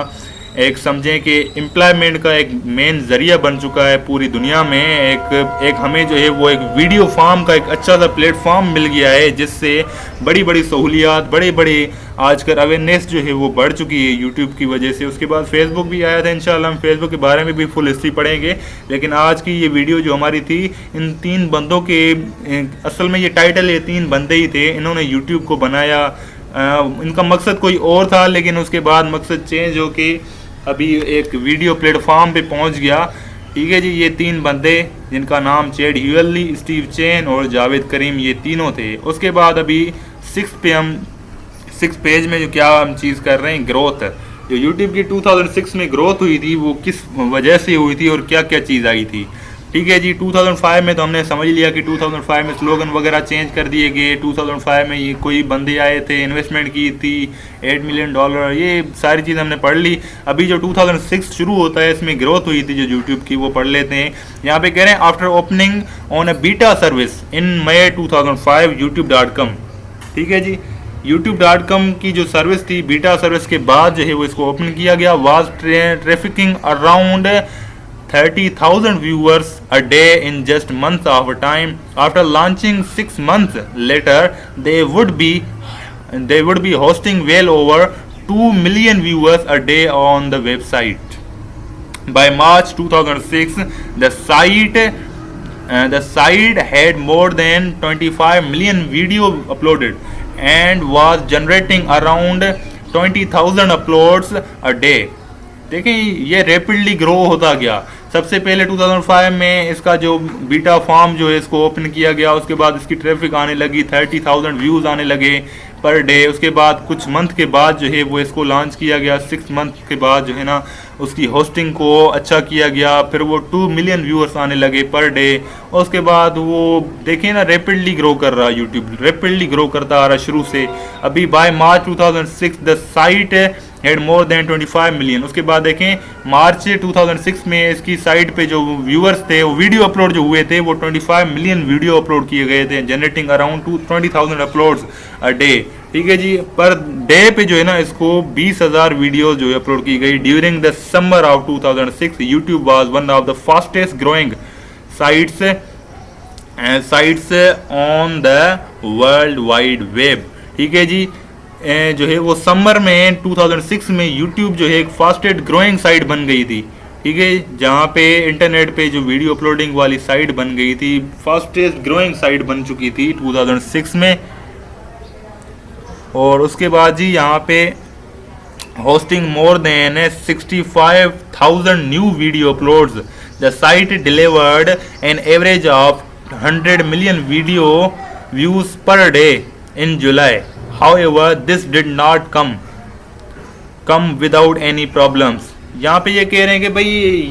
एक समझें कि एम्प्लॉयमेंट का एक मेन जरिया बन चुका है पूरी दुनिया में। एक हमें जो है वो एक वीडियो फार्म का एक अच्छा सा प्लेटफॉर्म मिल गया है जिससे बड़ी बड़ी सहूलियात, बड़े आजकल अवेयरनेस जो है वो बढ़ चुकी है यूट्यूब की वजह से। उसके बाद फेसबुक भी आया था, इंशाल्लाह हम फेसबुक के बारे में भी फुल हिस्ट्री पढ़ेंगे। लेकिन आज की ये वीडियो जो हमारी थी इन 3 बंदों के, असल में ये टाइटल ये 3 बंदे ही थे, इन्होंने यूट्यूब को बनाया इनका मकसद कोई और था, लेकिन उसके बाद मकसद चेंज होके अभी एक वीडियो प्लेटफॉर्म पे पहुंच गया। ठीक है जी, ये 3 बंदे जिनका नाम चैड ह्यूएली, स्टीव चेन और जावेद करीम, ये तीनों थे। उसके बाद अभी 6 पेज में जो क्या हम चीज़ कर रहे हैं, ग्रोथ, जो यूट्यूब की 2006 में ग्रोथ हुई थी वो किस वजह से हुई थी और क्या क्या चीज़ आई थी। ठीक है जी, 2005 में तो हमने समझ लिया कि 2005 में स्लोगन वगैरह चेंज कर दिए गए। 2005 में ये कोई बंदे आए थे, इन्वेस्टमेंट की थी $8 मिलियन, ये सारी चीज़ हमने पढ़ ली। अभी जो 2006 शुरू होता है इसमें ग्रोथ हुई थी जो यूट्यूब की, वो पढ़ लेते हैं। यहाँ पे कह रहे हैं after opening on a beta service in May 2005 youtube.com। ठीक है जी, youtube.com की जो सर्विस थी, बीटा सर्विस के बाद जो है वो इसको ओपन किया गया। Was trafficking around 30,000 viewers a day in just months of time. After launching 6 months later, they would be hosting well over 2 million viewers a day on the website. By March 2006, the site had more than 25 million video uploaded and was generating around 20,000 uploads a day. देखें ये रैपिडली ग्रो होता गया। सबसे पहले 2005 में इसका जो बीटा फॉर्म जो है इसको ओपन किया गया, उसके बाद इसकी ट्रैफिक आने लगी, 30,000 व्यूज़ आने लगे पर डे। उसके बाद कुछ मंथ के बाद जो है वो इसको लॉन्च किया गया। 6 मंथ के बाद जो है ना उसकी होस्टिंग को अच्छा किया गया, फिर वो 2 मिलियन व्यूअर्स आने लगे पर डे। और उसके बाद वो देखिए ना रैपिडली ग्रो कर रहा, यूट्यूब रैपिडली ग्रो करता आ रहा शुरू से। अभी by March 2006 the site had more than 25 million. उसके बाद देखें मार्च 2006 में इसकी साइट पे जो व्यूअर्स थे, वो वीडियो अपलोड जो हुए थे वो 25 मिलियन वीडियो अपलोड किए गए थे, generating around 20,000 uploads a day. ठीक है जी, पर डे पे जो है ना इसको 20,000 वीडियो जो है अपलोड की गई। During the summer of 2006 YouTube was one of the fastest growing sites on the world wide web. ठीक है जी, जो है वो समर में 2006 में यूट्यूब जो है एक फास्टेस्ट ग्रोइंग साइट बन गई थी। ठीक है, जहाँ पे इंटरनेट पे जो वीडियो अपलोडिंग वाली साइट बन गई थी, फास्टेस्ट ग्रोइंग साइट बन चुकी थी 2006 में। और उसके बाद जी यहाँ पे hosting more than 65,000 new video uploads, the site delivered an average of 100 million video views per day in July. However, this did not come without any problems. यहाँ पे ये कह रहे हैं कि भाई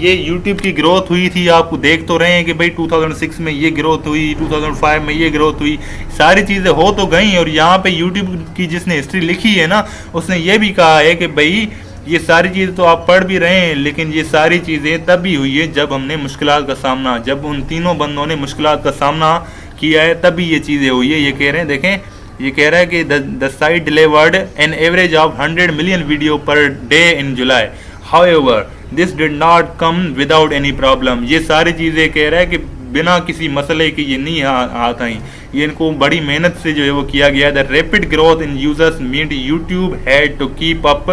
ये YouTube की ग्रोथ हुई थी, आपको देख तो रहे हैं कि भाई 2006 में ये ग्रोथ हुई, 2005 में ये ग्रोथ हुई, सारी चीज़ें हो तो गई। और यहाँ पे YouTube की जिसने हिस्ट्री लिखी है ना, उसने ये भी कहा है कि भाई ये सारी चीज़ें तो आप पढ़ भी रहे हैं, लेकिन ये सारी चीज़ें तब भी हुई है जब हमने मुश्किलात का सामना, जब उन तीनों बंदों ने मुश्किलात का सामना किया है, तभी ये चीज़ें हुई है। ये कह रहे हैं, देखें ये कह रहा है कि the site delivered an average of 100 million video per day in July. However this did not come without any problem. ये सारी चीज़ें कह रहा है कि बिना किसी मसले के ये नहीं आता ही, ये इनको बड़ी मेहनत से जो है वो किया गया। The rapid growth in users mean YouTube had to keep up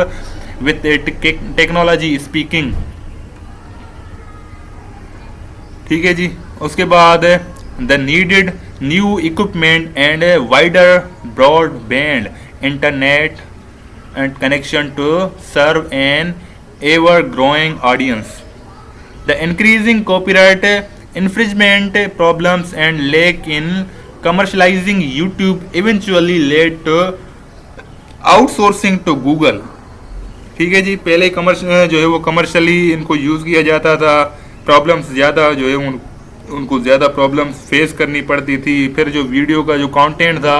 with technology speaking. ठीक है जी, उसके बाद they needed new equipment and a wider broadband internet and connection to serve an ever growing audience. The increasing copyright infringement problems and lack in commercializing YouTube eventually led to outsourcing to Google. ठीक है जी, पहले जो है वो कमर्शियली इनको यूज़ किया जाता था, प्रॉब्लम्स ज़्यादा जो है उनको ज़्यादा प्रॉब्लम्स फेस करनी पड़ती थी। फिर जो वीडियो का जो कंटेंट था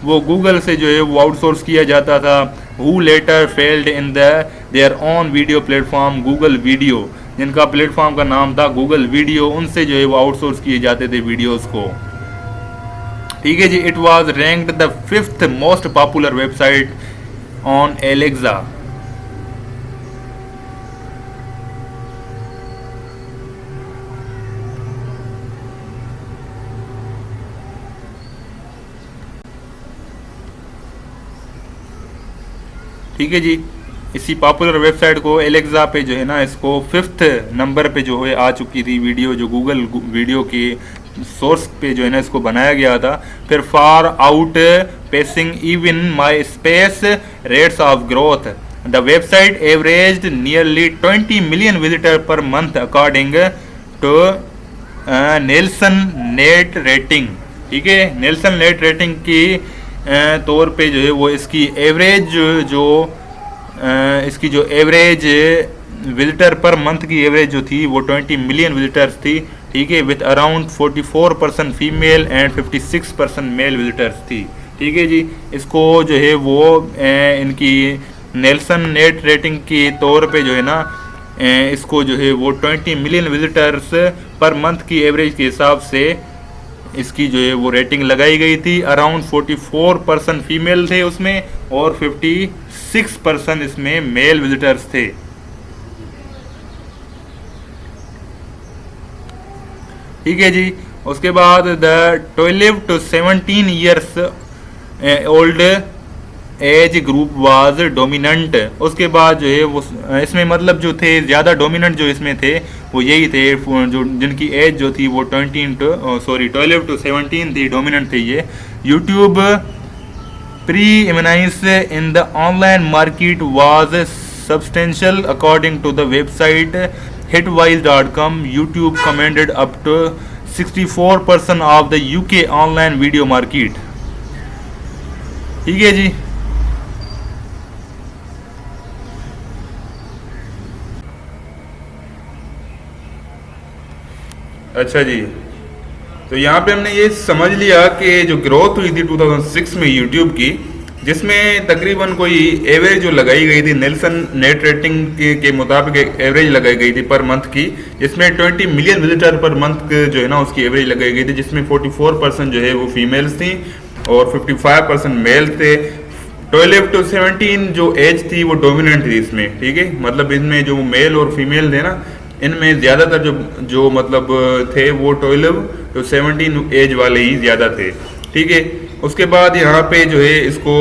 वो गूगल से जो है वो आउटसोर्स किया जाता था। Who letter failed in their own video platform Google video, जिनका प्लेटफॉर्म का नाम था गूगल वीडियो, उनसे जो है वो आउटसोर्स किए जाते थे वीडियोस को। ठीक है जी, it was ranked the 5th most popular website on Alexa. ठीक है जी, इसी पॉपुलर वेबसाइट को एलेक्सा पे जो है ना इसको 5th नंबर पे जो है आ चुकी थी वीडियो, जो गूगल वीडियो के सोर्स पे जो है ना इसको बनाया गया था। फिर far outpacing even MySpace rates of growth, the website averaged nearly 20 मिलियन visitor per month according to Nielsen net rating. ठीक है, नेल्सन नेट रेटिंग की तौर पे जो है वो इसकी एवरेज इसकी जो एवरेज विजिटर पर मंथ की एवरेज जो थी वो 20 मिलियन विजिटर्स थी। ठीक है, with around 44% female and 56% male visitors थी। ठीक है जी, इसको जो है वो इनकी नेल्सन नेट रेटिंग के तौर पे जो है ना इसको जो है वो 20 मिलियन विजिटर्स पर मंथ की एवरेज के हिसाब से इसकी जो है वो रेटिंग लगाई गई थी। अराउंड 44% फीमेल थे उसमें और 56% इसमें मेल विजिटर्स थे। ठीक है जी, उसके बाद the 12 to 17 years old age group was dominant. उसके बाद जो है वो इसमें मतलब जो थे ज़्यादा डोमिनेंट जो इसमें थे वो यही थे जो जिनकी एज जो थी वो 12 to 17 थी, डोमिनेंट थे ये। YouTube preeminence in the online market was substantial according to the website hitwise.com. YouTube commanded up to 64% of the UK online video market. ठीक है जी, अच्छा जी, तो यहाँ पे हमने ये समझ लिया कि जो ग्रोथ हुई थी 2006 में यूट्यूब की, जिसमें तकरीबन कोई एवरेज जो लगाई गई थी नेल्सन नेट रेटिंग के मुताबिक एक एवरेज लगाई गई थी पर मंथ की, जिसमें 20 मिलियन विजिटर पर मंथ जो है ना उसकी एवरेज लगाई गई थी, जिसमें 44% जो है वो फीमेल्स थी और 55% मेल थे। 12 to 17 जो एज थी वो डोमिनेंट थी इसमें। ठीक है, मतलब इनमें जो मेल और फीमेल थे ना, इनमें ज़्यादातर जो मतलब थे वो 12 to 17 एज वाले ही ज़्यादा थे। ठीक है, उसके बाद यहाँ पे जो है इसको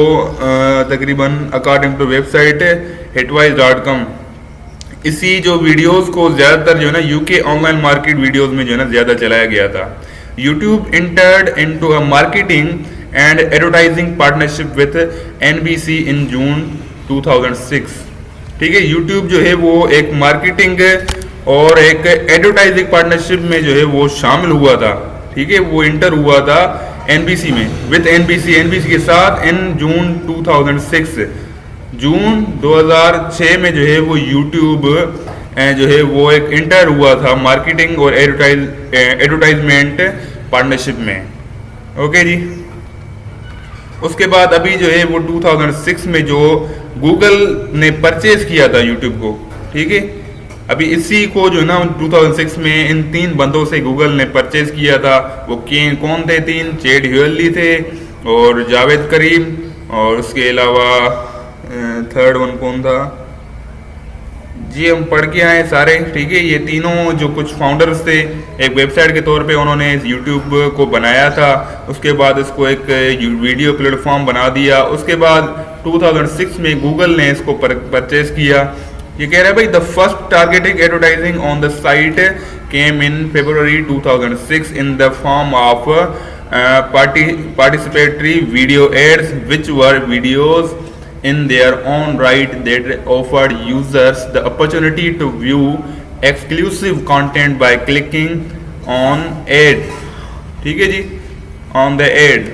तकरीबन अकॉर्डिंग टू वेबसाइट hitwise.com इसी जो वीडियोस को ज़्यादातर जो है ना यूके ऑनलाइन मार्केट वीडियोस में जो है ना ज़्यादा चलाया गया था। YouTube entered into a marketing and advertising partnership with NBC इन जून 2006। ठीक है, यूट्यूब जो है वो एक मार्केटिंग और एक एडवर्टाइजिंग पार्टनरशिप में जो है वो शामिल हुआ था। ठीक है, वो इंटर हुआ था NBC में, विद NBC के साथ इन जून 2006। जून 2006 में जो है वो यूट्यूब जो है वो एक इंटर हुआ था मार्केटिंग और एडवर्टाइजमेंट पार्टनरशिप में। ओके जी, उसके बाद अभी जो है वो 2006 में जो गूगल ने परचेज किया था यूट्यूब को। ठीक है, अभी इसी को जो ना 2006 में इन 3 बंदों से गूगल ने परचेज किया था। वो कौन थे 3? चैड ह्यूएली थे और जावेद करीम, और उसके अलावा थर्ड वन कौन था जी, हम पढ़ के आए सारे। ठीक है, ये तीनों जो कुछ फाउंडर्स थे, एक वेबसाइट के तौर पे उन्होंने यूट्यूब को बनाया था, उसके बाद इसको एक वीडियो प्लेटफॉर्म बना दिया। उसके बाद 2006 में गूगल ने इसको परचेज किया। ये कह रहा है भाई the first targeting advertising on the site came in February 2006 in the form of participatory video ads which were videos in their own right that offered users the opportunity to view exclusive content by clicking on ad। ठीक है जी, on the ad।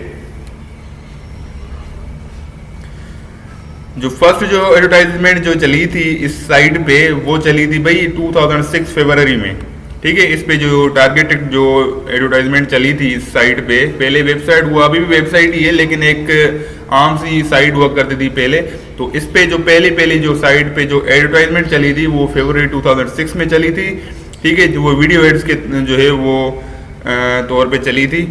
जो फर्स्ट जो एडवर्टाइजमेंट जो चली थी इस साइट पे वो चली थी भाई 2006 फरवरी में। ठीक है, इस पे जो टारगेटेड जो एडवर्टाइजमेंट चली थी इस साइट पे, पहले वेबसाइट हुआ, अभी भी वेबसाइट ही है लेकिन एक आम सी साइट हुआ करती थी पहले। तो इस पे जो पहली जो साइट पे जो एडवर्टाइजमेंट चली थी वो फरवरी 2006 में चली थी। ठीक है, जो वो वीडियो एड्स के जो है वो तौर पे चली थी।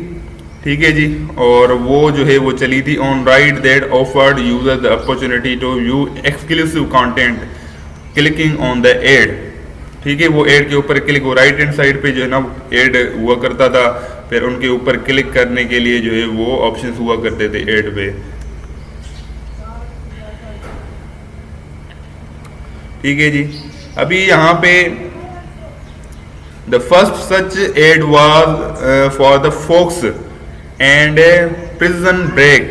ठीक है जी, और वो जो है वो चली थी on right that offered user the opportunity to view exclusive content clicking on the ad. ठीक है, वो एड के ऊपर क्लिक, वो राइट हैंड साइड पे जो है ना एड हुआ करता था, फिर उनके ऊपर क्लिक करने के लिए जो है वो ऑप्शंस हुआ करते थे एड पे। ठीक है जी, अभी यहाँ पे The first such ad was for the Fox and Prison Break.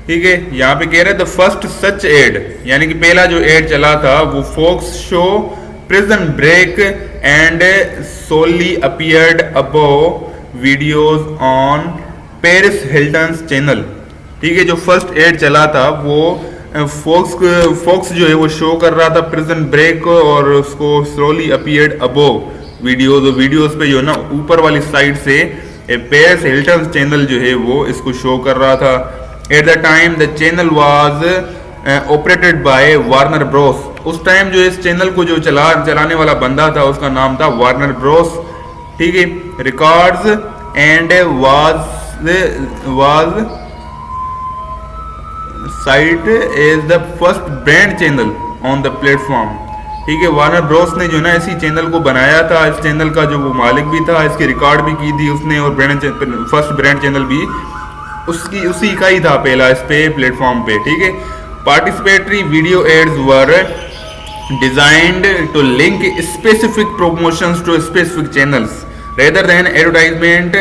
ठीक है, यहाँ पे कह रहे हैं द फर्स्ट सच एड, यानी कि पहला जो एड चला था वो Fox's show, Prison Break and solely appeared above videos on Paris Hilton channel. ठीक है, जो फर्स्ट एड चला था वो फोक्स जो है वो शो कर रहा था प्रिजन ब्रेक को, और उसको स्लोली अपीयर्ड अबव वीडियोस पे जो है ना ऊपर वाली साइड से पेरिस हिल्टन चैनल जो है वो इसको शो कर रहा था। Eight the time the channel was operated by Warner Bros. उस टाइम जो इस चैनल को जो चलाने वाला बंदा था उसका नाम था वार्नर ब्रोस। ठीक है, records and was site is the first brand channel on the platform. ठीक है, वार्नर ब्रोस ने जो ना इसी चैनल को बनाया था, इस चैनल का जो वो मालिक भी था, इसकी रिकॉर्ड भी की थी उसने, और फर्स्ट ब्रांड चैनल भी उसी का ही था पहला इस पे प्लेटफॉर्म पे। ठीक है, participatory video ads were designed to link specific promotions to specific channels rather than advertisement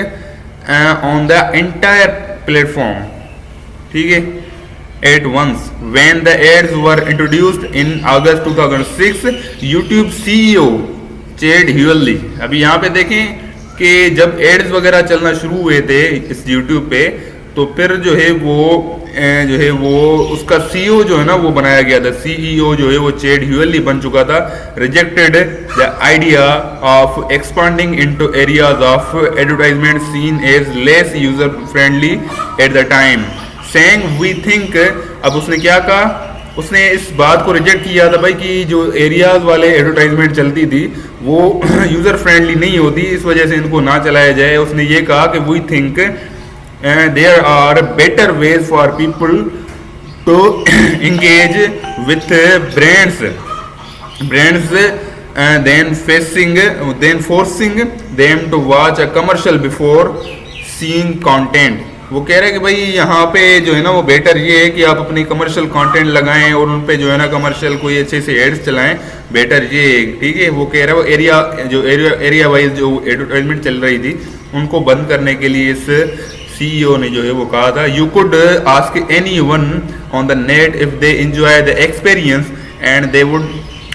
on the entire platform. ठीक है, at once when the ads were introduced in August 2006 YouTube CEO चेड ह्यूअली। अभी यहाँ पे देखें कि जब एड्स वगैरह चलना शुरू हुए थे इस YouTube पे, तो फिर जो है वो उसका सीईओ जो है ना वो बनाया गया था, सीईओ जो है वो चेड ह्यूअली बन चुका था। Rejected the idea of expanding into areas of advertisement seen as less user friendly at the time, saying we think। अब उसने क्या कहा, उसने इस बात को रिजेक्ट किया था भाई कि जो एरियाज वाले एडवर्टाइजमेंट चलती थी वो यूजर फ्रेंडली नहीं होती, इस वजह से इनको ना चलाया जाए। उसने ये कहा कि we think there are better ways for people to engage with brands then forcing them to watch a commercial before seeing content। वो कह रहे हैं कि भाई यहाँ पे जो है ना वो बेटर ये है कि आप अपनी कमर्शियल कंटेंट लगाएं और उन पे जो है ना कमर्शियल कोई अच्छे से एड्स चलाएं, बेटर ये है। ठीक है, वो कह रहा है वो एरिया वाइज जो एडवर्टाइजमेंट चल रही थी उनको बंद करने के लिए इस सीईओ ने जो है वो कहा था, you could ask anyone on the net if they enjoy the experience and they would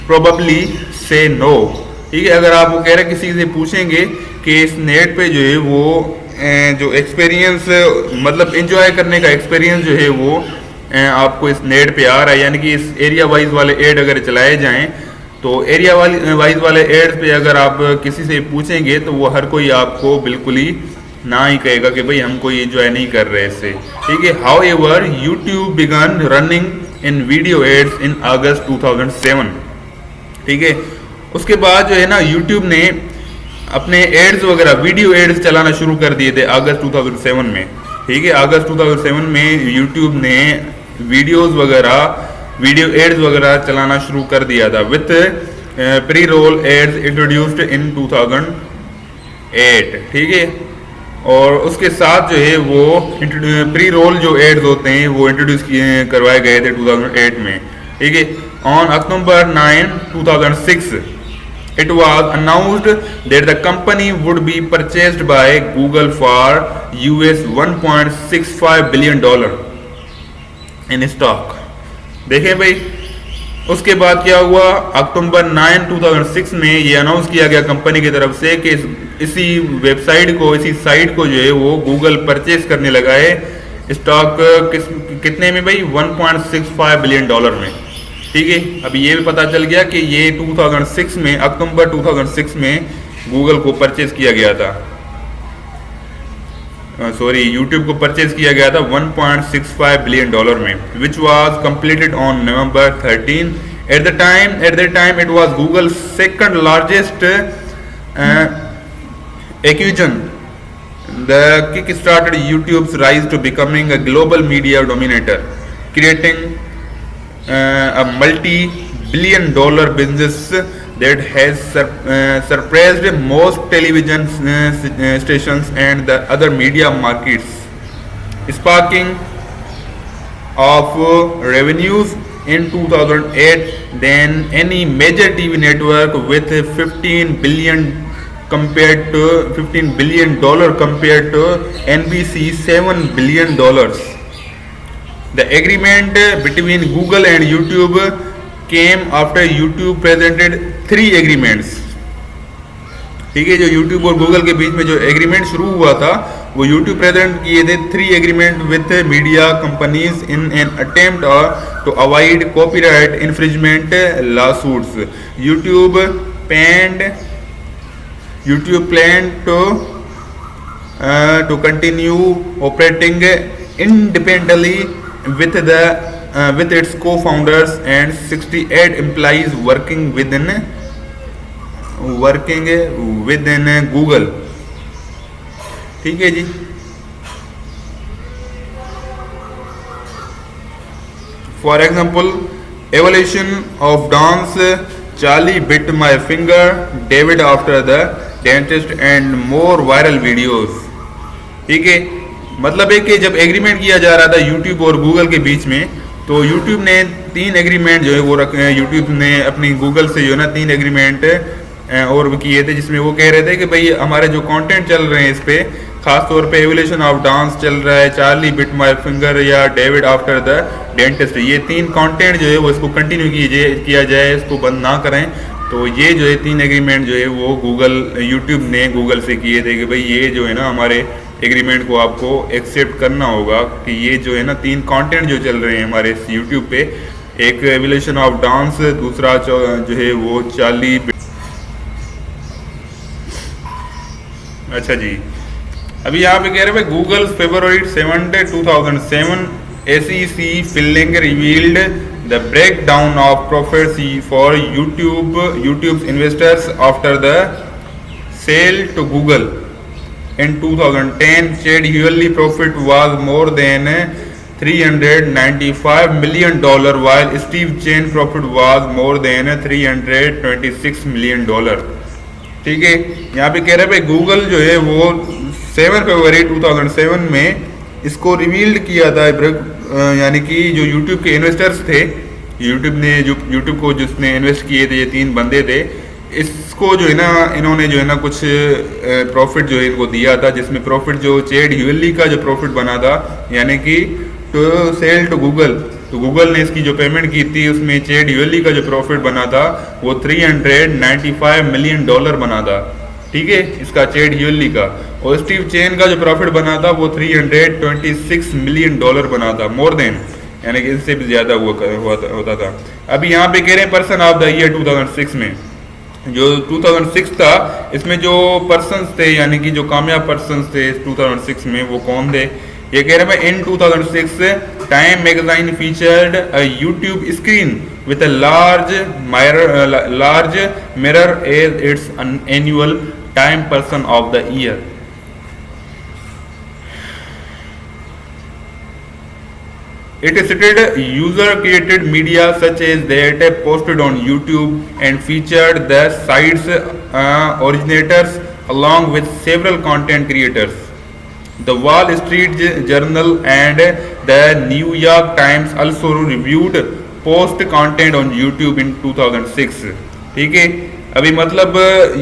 probably से नो। ठीक है, अगर आप वो कह रहे किसी से पूछेंगे कि इस नेट पे जो है वो जो एक्सपीरियंस मतलब एंजॉय करने का एक्सपीरियंस जो है वो आपको इस नेट पे आ रहा है, यानी कि इस एरिया वाइज वाले एड अगर चलाए जाएं तो एरिया वाइज वाले एड्स पे अगर आप किसी से पूछेंगे तो वो हर कोई आपको बिल्कुल ही ना ही कहेगा कि भाई हम कोई एंजॉय नहीं कर रहे इससे। ठीक है, however YouTube began running in video ads in August 2007। ठीक है, उसके बाद जो है ना यूट्यूब ने अपने एड्स वगैरह वीडियो एड्स चलाना शुरू कर दिए थे अगस्त 2007 में। ठीक है, अगस्त 2007 में यूट्यूब ने वीडियो एड्स वगैरह चलाना शुरू कर दिया था with pre roll ads introduced in 2008। ठीक है, और उसके साथ जो है वो प्री रोल जो एड्स होते हैं वो इंट्रोड्यूस करवाए गए थे 2008 में। ठीक है, on October 9, 2006 it was announced that the company would be purchased by Google for US $1.65 billion in stock। देखें भाई, उसके बाद क्या हुआ, अक्टूबर 9, 2006 में ये अनाउंस किया गया कंपनी की तरफ से कि इसी वेबसाइट को, इसी साइट को जो है वो गूगल परचेज करने लगा है स्टॉक कितने में भाई, $1.65 बिलियन में। ठीक है, अभी ये भी पता चल गया कि ये 2006 में, अक्टूबर 2006 में गूगल को परचेज किया गया था, यूट्यूब को परचेज किया गया था $1.65 बिलियन में, which was completed on November 13। At the time it was Google second largest acquisition. The kick started YouTube's rise to becoming a global media dominator, creating a multi-billion dollar business that has surpassed most television stations and the other media markets, sparking of revenues in 2008 than any major TV network with 15 billion compared to $15 billion compared to NBC $7 billion. The agreement between Google and YouTube came after YouTube presented 3 agreements. ठीक है, जो YouTube और Google के बीच में जो एग्रीमेंट शुरू हुआ था वो YouTube प्रेजेंट किए थे 3 agreement with media companies in an attempt to avoid copyright infringement lawsuits. YouTube planned to continue operating independently with its co-founders and 68 employees working within Google. ठीक है जी. For example, evolution of dance, Charlie bit my finger, David after the dentist and more viral videos. ठीक है, मतलब है कि जब एग्रीमेंट किया जा रहा था YouTube और Google के बीच में, तो YouTube ने 3 एग्रीमेंट जो है वो रखे हैं. YouTube ने अपनी Google से जो है ना 3 एग्रीमेंट और किए थे, जिसमें वो कह रहे थे कि भाई हमारे जो कंटेंट चल रहे हैं इस पे, खास तौर पे एवोल्यूशन ऑफ डांस चल रहा है, चार्ली बिट माय फिंगर या डेविड आफ्टर द डेंटिस्ट, ये 3 कंटेंट जो है वो इसको कंटिन्यू किया जाए, इसको बंद ना करें. तो ये जो है 3 एग्रीमेंट जो है वो YouTube ने गूगल से किए थे कि भाई ये जो है ना हमारे एग्रीमेंट को आपको एक्सेप्ट करना होगा कि ये जो है ना 3 कंटेंट जो चल रहे हैं हमारे YouTube पे, एक एवोल्यूशन ऑफ डांस, दूसरा जो है वो चार्ली. अच्छा जी, अभी यहाँ पे कह रहे हैं Google February 7, 2007 SEC filing revealed the breakdown of profits for YouTube's investors after the sale to Google. In 2010, Chad Hurley profit was more than $395 million, while Steve Chen profit was more than $326 million. ठीक है, यहाँ पे कह रहे हैं भाई गूगल जो है वो 7 फरवरी 2007 में इसको रिवील्ड किया था, यानी कि जो YouTube के इन्वेस्टर्स थे, YouTube को जिसने इन्वेस्ट किए थे, ये 3 बंदे थे, इसको जो है ना इन्होंने जो है ना कुछ प्रॉफिट जो है इनको दिया था, जिसमें प्रॉफिट जो चैड ह्यूली का जो प्रॉफिट बना था, यानी कि टू सेल टू गूगल, तो गूगल ने इसकी जो पेमेंट की थी उसमें चैड ह्यूली का जो प्रॉफिट बना था वो $395 मिलियन बना था. ठीक है, इसका चैड ह्यूली का. और स्टीव चेन का जो प्रॉफिट बना था वो $326 मिलियन बना था, मोर देन, यानी कि इससे भी ज्यादा होता था. अभी यहाँ पे कह रहे हैं पर्सन ऑफ द ईयर 2006 में, जो 2006 था इसमें जो पर्सन्स थे, यानी कि जो कामयाब पर्सन्स थे 2006 में, वो कौन थे. ये कह रहे हैं in 2006 Time magazine featured a YouTube screen with a large mirror as its annual Time person of the year. It cited user-created media such as that posted on YouTube and featured the site's originators along with several content creators. The Wall Street Journal and the New York Times also reviewed post content on YouTube in 2006. ठीक है, अभी मतलब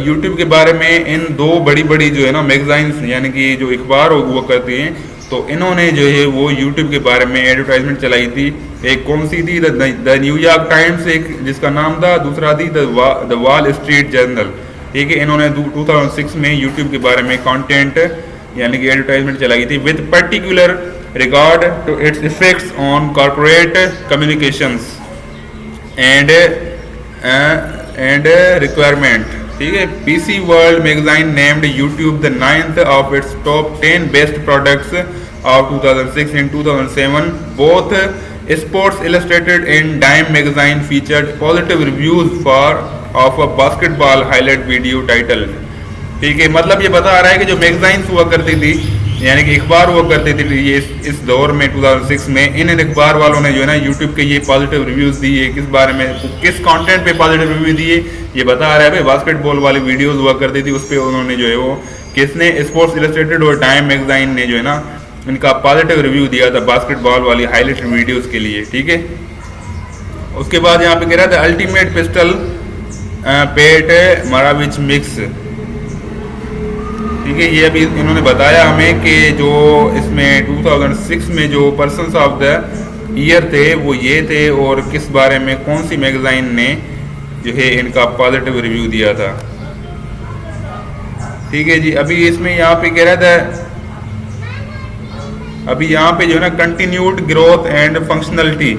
YouTube के बारे में इन 2 बड़ी जो है ना मैगजीन्स, यानी कि जो अखबार हुआ करती हैं, तो इन्होंने जो है वो YouTube के बारे में एडवर्टाइजमेंट चलाई थी. एक कौन सी थी, द न्यूयॉर्क टाइम्स, एक जिसका नाम था, दूसरा थी द वॉल स्ट्रीट जर्नल. ठीक है, इन्होंने 2006 में YouTube के बारे में कंटेंट यानी कि एडवर्टाइजमेंट चलाई थी with particular regard to its effects on corporate communications and requirement. ठीक है, PC World Magazine named YouTube the 9th of its top 10 best products of 2006. In 2007, both Sports Illustrated and Dime Magazine featured positive reviews of a basketball highlight video titled. ठीक है, मतलब ये बता आ रहा है कि जो मैगजीन्स हुआ करती थी, यानी कि अखबार हुआ करती थी ये इस दौर में 2006 में, इन अखबार वालों ने जो है ना YouTube के ये पॉजिटिव रिव्यूज दिए. किस बारे में, किस कंटेंट पे पॉजिटिव रिव्यू दिए, ये बता आ रहा है भाई. बास्केटबॉल वाली वीडियोस हुआ करती थी, उस पर उन्होंने जो है वो किसने, स्पोर्ट्स इलस्ट्रेटेड और टाइम मैगजीन ने जो है ना इनका पॉजिटिव रिव्यू दिया था बास्केटबॉल वाली हाईलाइट वीडियोस के लिए. ठीक है, उसके बाद यहाँ पे कह रहा था अल्टीमेट पिस्टल पेट माराविच मिक्स. ठीक है, ये अभी इन्होंने बताया हमें कि जो इसमें 2006 में जो पर्सन्स ऑफ द ईयर थे वो ये थे, और किस बारे में कौन सी मैगज़ाइन ने जो है इनका पॉजिटिव रिव्यू दिया था। ठीक है जी, अभी इसमें यहाँ पे कह रहा था, अभी यहाँ पे जो है ना कंटिन्यूड ग्रोथ एंड फंक्शनलिटी,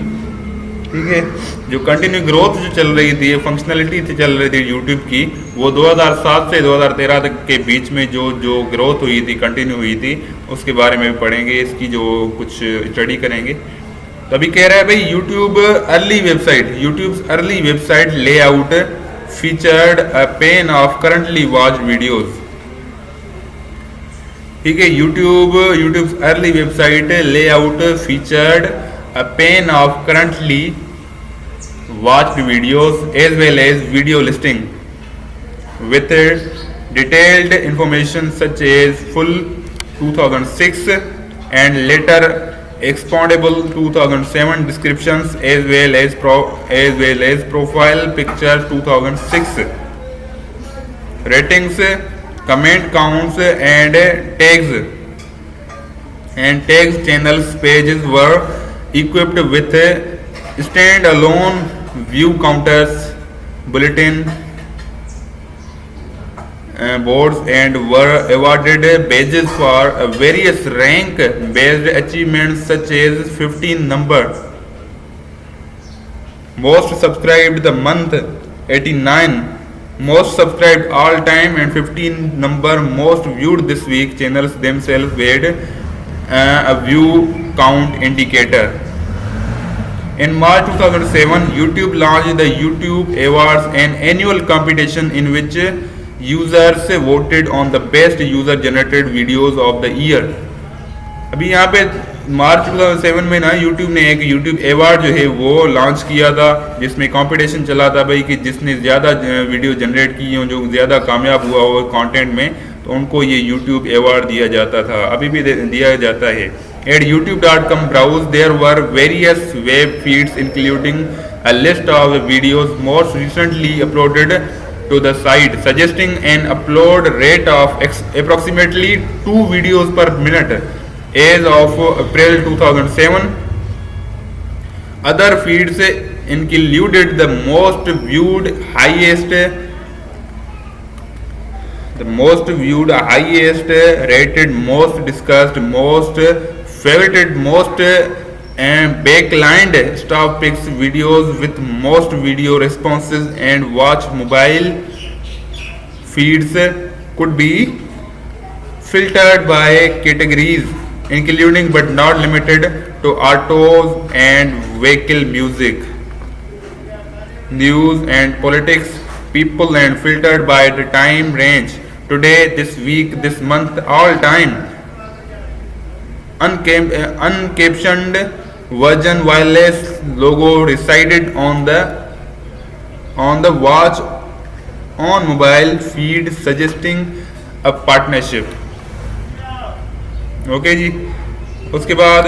ठीक है, जो कंटिन्यू ग्रोथ जो चल रही थी, फंक्शनलिटी थी चल रही थी यूट्यूब की, वो 2007 से 2013 तक के बीच में जो ग्रोथ हुई थी, कंटिन्यू हुई थी, उसके बारे में भी पढ़ेंगे, इसकी जो कुछ स्टडी करेंगे। तो अभी कह रहा है भाई YouTube early website layout featured a pain of currently watch videos. ठीक है, YouTube early website layout featured a pane of currently watched videos as well as video listing with detailed information such as full 2006 and later expandable 2007 descriptions as well as profile picture 2006 ratings, comment counts and tags. Channels pages were equipped with stand-alone view counters, bulletin boards, and were awarded badges for various rank-based achievements such as 15 number most subscribed the month, 89 most subscribed all time, and 15 number most viewed this week. Channels themselves had a view count indicator. In March 2007, YouTube launched the YouTube Awards, an annual competition in which users voted on the best user-generated videos of the year. अभी यहाँ पे मार्च 2007 में ना YouTube ने एक YouTube Award जो है वो लॉन्च किया था, जिसमें कंपटीशन चला था भाई कि जिसने ज़्यादा वीडियो जनरेट की हो, जो ज़्यादा कामयाब हुआ हो कंटेंट में, तो उनको ये YouTube Award दिया जाता था, अभी भी दिया जाता है। At youtube.com browse there were various web feeds including a list of videos most recently uploaded to the site, suggesting an upload rate of approximately 2 videos per minute as of April 2007. Other feeds included the most viewed, highest rated, most discussed, most favorited, most backlined topics, videos with most video responses, and watch mobile feeds could be filtered by categories including but not limited to autos and vehicle, music, news and politics, people, and filtered by the time range, today, this week, this month, all time. Uncaptioned version wireless logo resided on the watch on mobile feed, suggesting a partnership. Okay जी, उसके बाद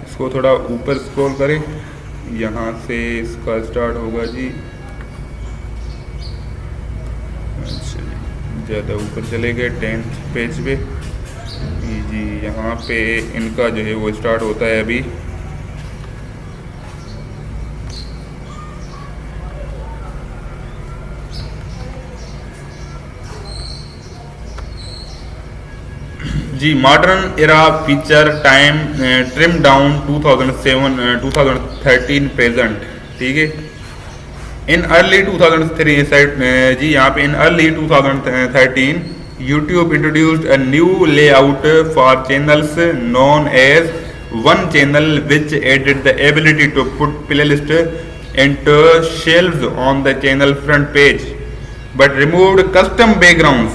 इसको थोड़ा ऊपर स्क्रॉल करें, यहाँ से इसका स्टार्ट होगा जी। अच्छा, ज़्यादा ऊपर चले गए 10th पेज पे जी, यहाँ पे इनका जो है वो स्टार्ट होता है अभी। जी, modern era feature time trim down 2013 present. ठीक है, इन अर्ली 2003 जी, यहाँ पे in early 2013 YouTube introduced a new layout for channels known as one channel, which added the ability to put playlist into shelves on the channel front page, but removed custom backgrounds.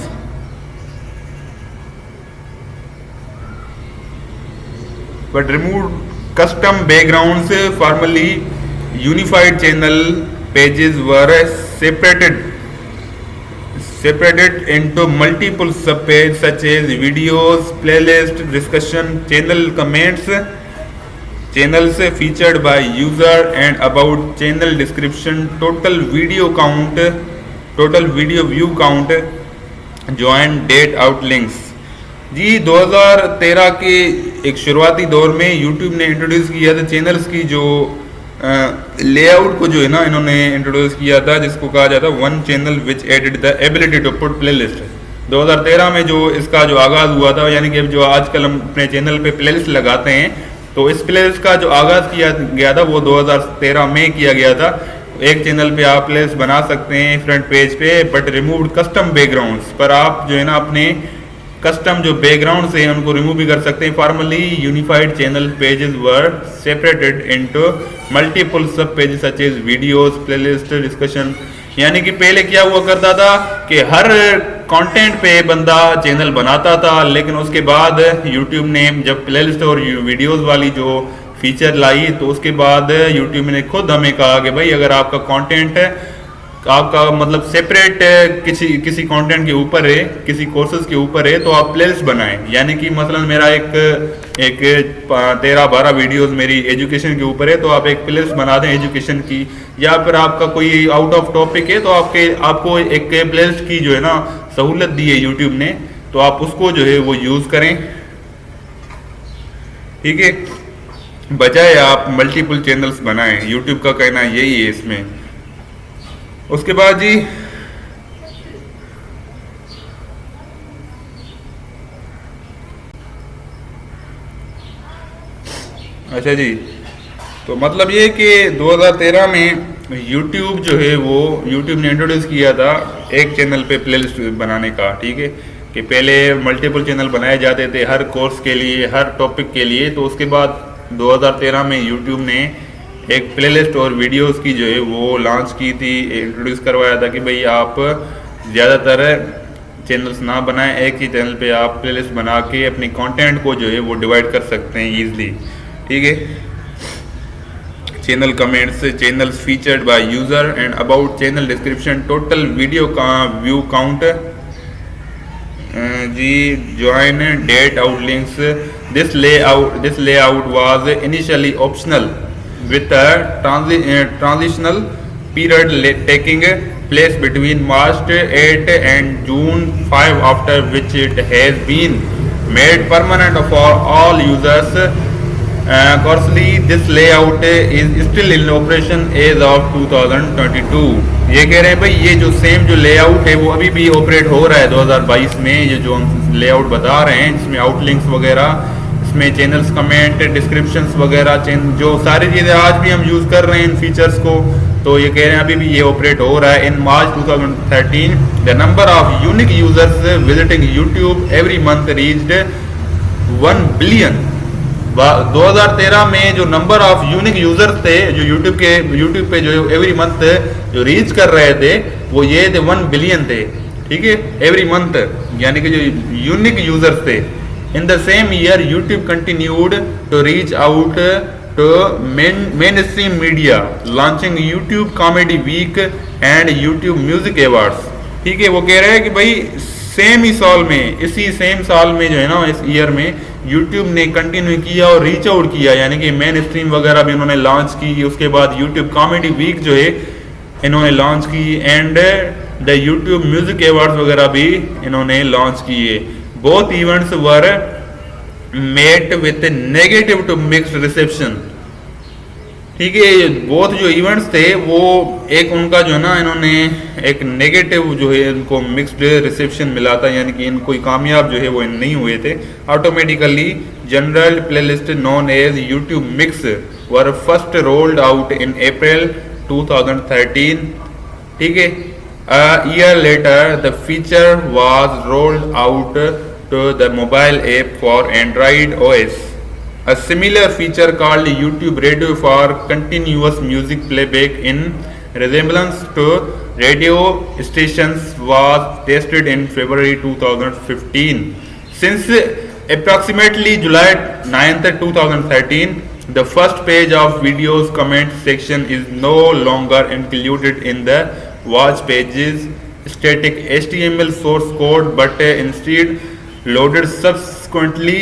Formerly unified channel pages were separated into multiple subpages such as videos, playlist, discussion, channel comments, channels featured by user and about channel description, total video count, total video view count, join date out links। जी 2013 के एक शुरुआती दौर में YouTube ने इंट्रोड्यूस किया था चैनल्स की जो लेआउट को जो है ना इन्होंने इंट्रोड्यूस किया था, जिसको कहा जाता है one channel which added the ability to put playlist. 2013 में जो इसका जो आगाज़ हुआ था, यानी कि जो आजकल हम अपने चैनल पे प्लेलिस्ट लगाते हैं, तो इस प्लेलिस्ट का जो आगाज़ किया गया था वो 2013 में किया गया था। एक चैनल पे आप प्लेलिस्ट बना सकते हैं फ्रंट पेज पे, बट रिमूव कस्टम बैकग्राउंड्स, पर आप जो है ना अपने कस्टम जो बैकग्राउंड से उनको रिमूव भी कर सकते हैं। Formerly unified channel pages were separated into multiple sub pages such as videos, playlist, discussion. यानी कि पहले क्या हुआ करता था कि हर कंटेंट पे बंदा चैनल बनाता था, लेकिन उसके बाद यूट्यूब ने जब प्लेलिस्ट और वीडियोस वाली जो फीचर लाई, तो उसके बाद यूट्यूब ने खुद हमें कहा कि भाई अगर आपका कंटेंट है, आपका मतलब सेपरेट किसी कंटेंट के ऊपर है, किसी कोर्सेज के ऊपर है, तो आप प्लेलिस्ट बनाएं। यानी कि मसलन मेरा एक 13-12 वीडियोस मेरी एजुकेशन के ऊपर है, तो आप एक प्लेलिस्ट बना दें एजुकेशन की, या फिर आपका कोई आउट ऑफ टॉपिक है तो आपको एक प्लेलिस्ट की जो है ना सहूलत दी है यूट्यूब ने, तो आप उसको जो है वो यूज़ करें, ठीक है, बजाय आप मल्टीपल चैनल्स बनाएं। यूट्यूब का कहना यही है इसमें। उसके बाद जी अच्छा जी, तो मतलब ये कि 2013 में YouTube जो है वो YouTube ने इंट्रोड्यूस किया था एक चैनल पे प्लेलिस्ट बनाने का, ठीक है, कि पहले मल्टीपल चैनल बनाए जाते थे हर कोर्स के लिए, हर टॉपिक के लिए। तो उसके बाद 2013 में YouTube ने एक प्लेलिस्ट और वीडियोस की जो है वो लॉन्च की थी, इंट्रोड्यूस करवाया था कि भाई आप ज़्यादातर चैनल्स ना बनाएं, एक ही चैनल पे आप प्लेलिस्ट बना के अपने कंटेंट को जो है वो डिवाइड कर सकते हैं ईजिली, ठीक है। Channel comments, channels featured by user and about channel description, total video का व्यू काउंट, जी join date out links. This layout was initially optional with a transitional period taking place between March 8 and June 5, after which it has been made permanent for all users. Currently, this layout is still in operation as of 2022। ये कह रहे हैं भाई ये जो सेम जो लेआउट है वो अभी भी ऑपरेट हो रहा है 2022 में। ये जो हम लेआउट बता रहे हैं जिसमें आउटलिंक्स वगैरह, इसमें चैनल्स कमेंट, डिस्क्रिप्शंस वगैरह, जो सारी चीज़ें आज भी हम यूज़ कर रहे हैं इन फीचर्स को, तो ये कह रहे हैं अभी भी ये ऑपरेट हो रहा है। इन मार्च 2013 the number of unique users visiting YouTube every month reached 1 billion. 2013 में जो नंबर ऑफ यूनिक यूजर्स थे जो यूट्यूब पे जो एवरी मंथ जो रीच कर रहे थे वो ये थे 1 बिलियन थे, ठीक है, एवरी मंथ, यानी कि जो यूनिक यूजर्स थे। In the same year, YouTube continued to reach out to mainstream media, launching YouTube Comedy Week and YouTube Music Awards। ठीक है, वो कह रहे हैं कि भाई सेम ही साल में, इसी सेम साल में जो है ना, इस ईयर में YouTube ने कंटिन्यू किया और रीच आउट किया, यानी कि मेन स्ट्रीम वगैरह भी इन्होंने लॉन्च की। उसके बाद YouTube Comedy Week जो है इन्होंने लॉन्च की, and the YouTube Music Awards वगैरह भी इन्होंने लॉन्च किए। Both events were met with a negative to mixed reception। ठीक है, बोथ जो इवेंट्स थे वो एक उनका जो है ना इन्होंने एक नेगेटिव जो है इनको मिक्स्ड रिसेप्शन मिला था, यानी कि इन कोई कामयाब जो है वो नहीं हुए थे। Automatically general playlist known as YouTube mix were first rolled out in April 2013। ठीक है, a year later the feature was rolled out to the mobile app for Android OS। A similar feature called YouTube Radio for continuous music playback in resemblance to radio stations was tested in February 2015। Since approximately July 9th 2013, the first page of videos comment section is no longer included in the watch pages static HTML source code, but instead loaded subsequently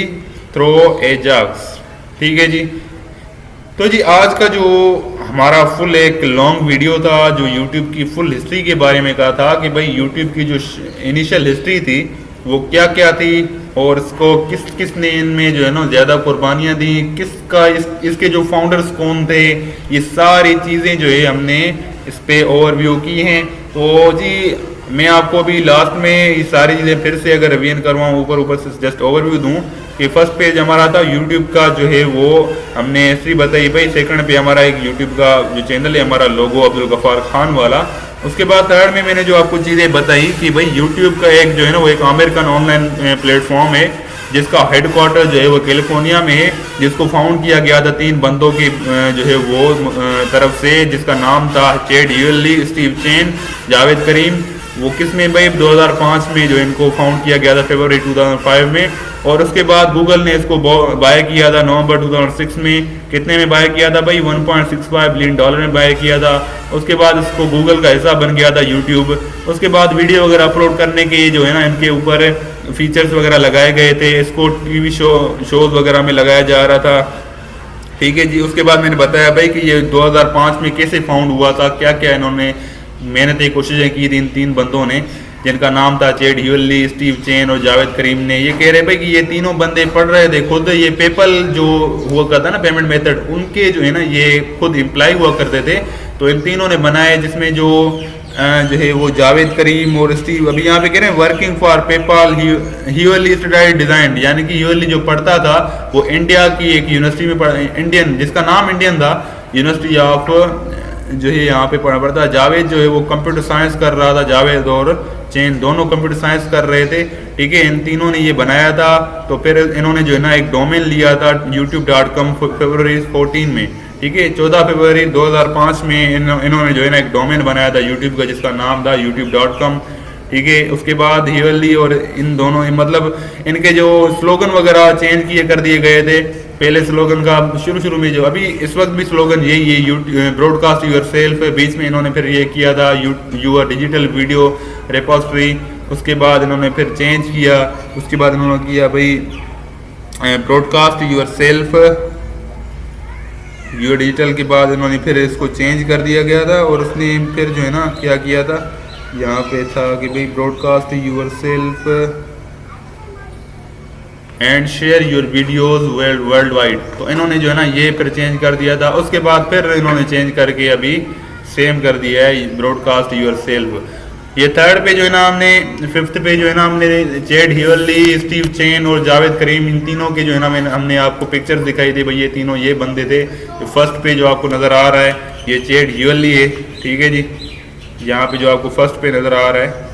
through Ajax। ठीक है जी, तो जी आज का जो हमारा फुल एक लॉन्ग वीडियो था, जो यूट्यूब की फुल हिस्ट्री के बारे में कहा था कि भाई यूट्यूब की जो इनिशियल हिस्ट्री थी वो क्या क्या थी, और इसको किस किस ने इनमें जो है ना ज़्यादा कुर्बानियाँ दी, किसका इसके जो फाउंडर्स कौन थे, ये सारी चीज़ें जो है हमने इस पे ओवरव्यू की हैं। तो जी मैं आपको अभी लास्ट में ये सारी चीज़ें फिर से अगर रिवीजन करवाऊँ, ऊपर ऊपर से जस्ट ओवरव्यू दूँ कि फर्स्ट पेज हमारा था यूट्यूब का जो है वो हमने हिस्ट्री बताई भाई। सेकंड पे हमारा एक यूट्यूब का जो चैनल है हमारा लोगो अब्दुल गफ्फार खान वाला। उसके बाद थर्ड में मैंने जो आपको चीज़ें बताई कि भाई यूट्यूब का एक जो है ना वो एक अमेरिकन ऑनलाइन प्लेटफॉर्म है जिसका हेडक्वार्टर जो है वो कैलिफोर्निया में है, जिसको फाउंड किया गया था 3 बंदों की जो है वो तरफ से, जिसका नाम था Chad Hurley, Steve chain, Javed करीम। वो किस में भाई 2005 में जो इनको फाउंड किया गया था फरवरी 2005 में। और उसके बाद गूगल ने इसको बाय किया था नवंबर 2006 में। कितने में बाय किया था भाई? $1.65 बिलियन में बाय किया था। उसके बाद इसको गूगल का हिस्सा बन गया था यूट्यूब। उसके बाद वीडियो वगैरह अपलोड करने के जो है ना इनके ऊपर फीचर्स वगैरह लगाए गए थे, इसको टीवी शोज वगैरह में लगाया जा रहा था। ठीक है जी। उसके बाद मैंने बताया भाई कि ये 2005 में कैसे फाउंड हुआ था, क्या क्या इन्होंने मेहनती कोशिशें की थी इन 3 बंदों ने, जिनका नाम था चैड ह्यूएली, स्टीव चेन और जावेद करीम ने। ये कह रहे भाई कि ये तीनों बंदे पढ़ रहे थे खुद, ये पेपल जो हुआ करता ना पेमेंट मेथड, उनके जो है ना ये खुद इम्प्लाई हुआ करते थे। तो इन तीनों ने बनाए, जिसमें जो है वो जावेद करीम और स्टीव, अभी यहाँ पे कह रहे हैं working for PayPal Hurley studied design, यानी कि ह्यूएली जो पढ़ता था वो इंडिया की एक यूनिवर्सिटी में पढ़ा, इंडियन, जिसका नाम इंडियन था, यूनिवर्सिटी ऑफ जो है यहाँ पे पढ़ता। जावेद जो है वो कंप्यूटर साइंस कर रहा था, जावेद और चेन दोनों कंप्यूटर साइंस कर रहे थे। ठीक है, इन तीनों ने ये बनाया था। तो फिर इन्होंने जो है ना एक डोमेन लिया था youtube.com फरवरी 14 में। ठीक है, 14 फरवरी 2005 में इन्होंने जो है ना एक डोमेन बनाया था यूट्यूब का, जिसका नाम था youtube.com। ठीक है, उसके बाद ह्यूएली और इन दोनों मतलब इनके जो स्लोगन वगैरह चेंज किए कर दिए गए थे। पहले स्लोगन का शुरू में जो अभी इस वक्त भी स्लोगन यही है, ब्रॉडकास्ट यूर सेल्फ। बीच में इन्होंने फिर ये किया था यूर डिजिटल वीडियो रेपोजिटरी। उसके बाद इन्होंने फिर चेंज किया। उसके बाद इन्होंने किया भाई broadcast yourself your digital के बाद इन्होंने फिर इसको चेंज कर दिया गया था। और उसने फिर जो है ना क्या किया था, यहाँ पे था कि भाई broadcast yourself and share your videos worldwide. तो इन्होंने जो है ना ये फिर चेंज कर दिया था। उसके बाद फिर इन्होंने चेंज करके अभी सेम कर दिया है ब्रॉडकास्ट यूर सेल्फ। ये थर्ड पे जो है ना हमने, फिफ्थ पे जो है ना हमने चैड ह्यूएली, स्टीव चेन और जावेद करीम, इन तीनों के जो है ना हमने आपको पिक्चर्स दिखाई दी भाई, ये तीनों ये बंदे थे। फर्स्ट पे जो आपको नज़र आ रहा है ये चैड ह्यूएली है। ठीक है जी, यहाँ पे जो आपको फर्स्ट पे नज़र आ रहा है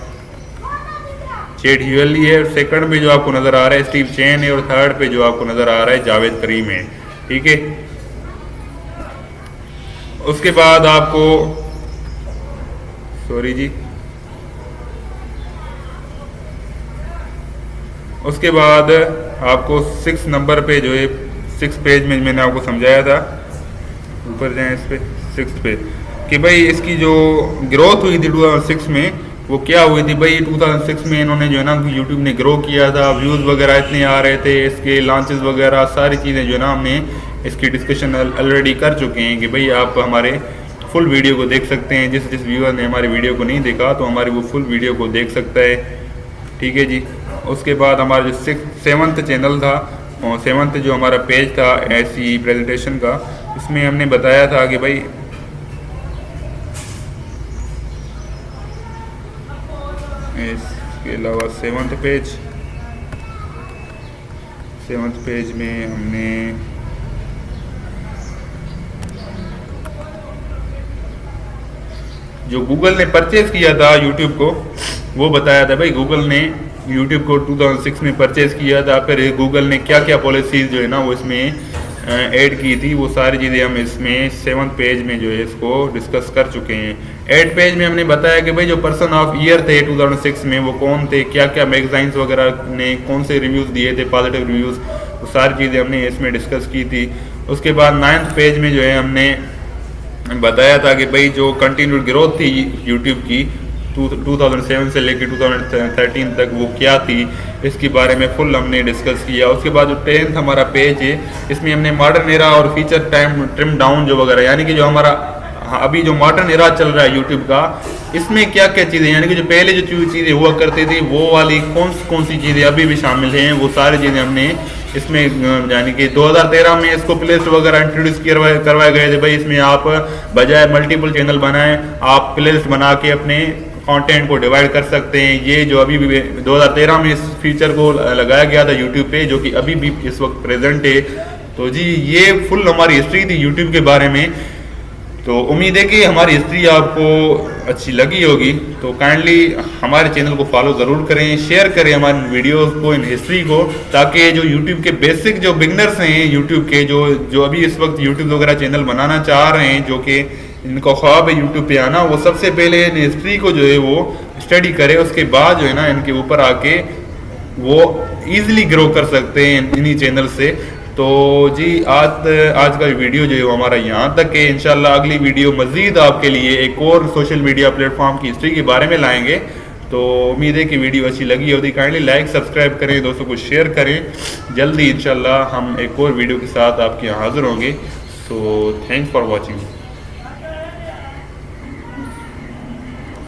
चैड ह्यूएली है। सेकंड पे जो आपको नज़र आ रहा है स्टीव चेन है। और थर्ड पे जो आपको नज़र आ रहा है जावेद करीम है। ठीक है, उसके बाद आपको सॉरी जी, उसके बाद आपको 6 नंबर पे जो है 6 पेज में मैंने आपको समझाया था, ऊपर जाएं इस पे 6 पे, कि भाई इसकी जो ग्रोथ हुई थी 2006 में वो क्या हुई थी भाई। 2006 में इन्होंने जो है ना यूट्यूब ने ग्रो किया था, व्यूज़ वगैरह इतने आ रहे थे, इसके लॉन्चेस वगैरह सारी चीज़ें जो है ना हमने इसकी डिस्कशन ऑलरेडी कर चुके हैं कि भाई आप हमारे फुल वीडियो को देख सकते हैं। जिस व्यूअर ने हमारी वीडियो को नहीं देखा तो हमारी वो फुल वीडियो को देख सकता है। ठीक है जी। उसके बाद हमारा जो 7th चैनल था, 7th जो हमारा पेज था ऐसी प्रेजेंटेशन का, उसमें हमने बताया था कि भाई इसके अलावा 7th पेज में हमने जो गूगल ने परचेज किया था यूट्यूब को वो बताया था भाई। गूगल ने यूट्यूब को 2006 में परचेज किया था। फिर गूगल ने क्या क्या पॉलिसीज जो है ना वो इसमें ऐड की थी, वो सारी चीज़ें हम इसमें 7th पेज में जो है इसको डिस्कस कर चुके हैं। 8th पेज में हमने बताया कि भाई जो पर्सन ऑफ ईयर थे 2006 में वो कौन थे, क्या क्या मैगजाइंस वगैरह ने कौन से रिव्यूज़ दिए थे, पॉजिटिव रिव्यूज़, वो सारी चीज़ें हमने इसमें डिस्कस की थी। उसके बाद 9th पेज में जो है हमने बताया था कि भाई जो कंटिन्यूड ग्रोथ थी यूट्यूब की 2007 से लेकर 2013 तक वो क्या थी। इसके बारे में फुल हमने डिस्कस किया। उसके बाद जो 10th हमारा पेज है, इसमें हमने मॉडर्न एरा और फीचर टाइम ट्रिम डाउन जो वगैरह, यानी कि जो हमारा अभी जो मॉडर्न एरा चल रहा है यूट्यूब का, इसमें क्या क्या चीज़ें, यानी कि जो पहले जो चीज़ें हुआ करती थी वो वाली कौन सी चीज़ें अभी भी शामिल हैं, वो सारी चीज़ें हमने इसमें, यानी कि 2013 में इसको प्ले लिस्ट वगैरह इंट्रोड्यूस करवाए गए थे। भाई इसमें आप बजाय मल्टीपल चैनल बनाएं, आप प्ले लिस्ट बना के अपने कंटेंट को डिवाइड कर सकते हैं। ये जो अभी भी 2013 में इस फीचर को लगाया गया था यूट्यूब पे, जो कि अभी भी इस वक्त प्रेजेंट है। तो जी ये फुल हमारी हिस्ट्री थी यूट्यूब के बारे में। तो उम्मीद है कि हमारी हिस्ट्री आपको अच्छी लगी होगी। तो काइंडली हमारे चैनल को फॉलो ज़रूर करें, शेयर करें हमारे वीडियोस को, इन हिस्ट्री को, ताकि जो यूट्यूब के बेसिक जो बिगनर्स हैं यूट्यूब के, जो अभी इस वक्त यूट्यूब वगैरह चैनल बनाना चाह रहे हैं, जो कि इनका ख्वाब है यूट्यूब पे आना, वो सबसे पहले इन हिस्ट्री को जो है वो स्टडी करें। उसके बाद जो है ना इनके ऊपर आके वो ईजिली ग्रो कर सकते हैं इन्हीं चैनल से। तो जी आज का वीडियो जो है वो हमारा यहाँ तक है। इंशाल्लाह अगली वीडियो मज़ीद आपके लिए एक और सोशल मीडिया प्लेटफॉर्म की हिस्ट्री के बारे में लाएंगे। तो उम्मीद है कि वीडियो अच्छी लगी होगी। काइंडली लाइक सब्सक्राइब करें, दोस्तों को शेयर करें। जल्दी इंशाल्लाह हम एक और वीडियो के साथ आपके यहाँ हाजिर होंगे। So thanks for watching.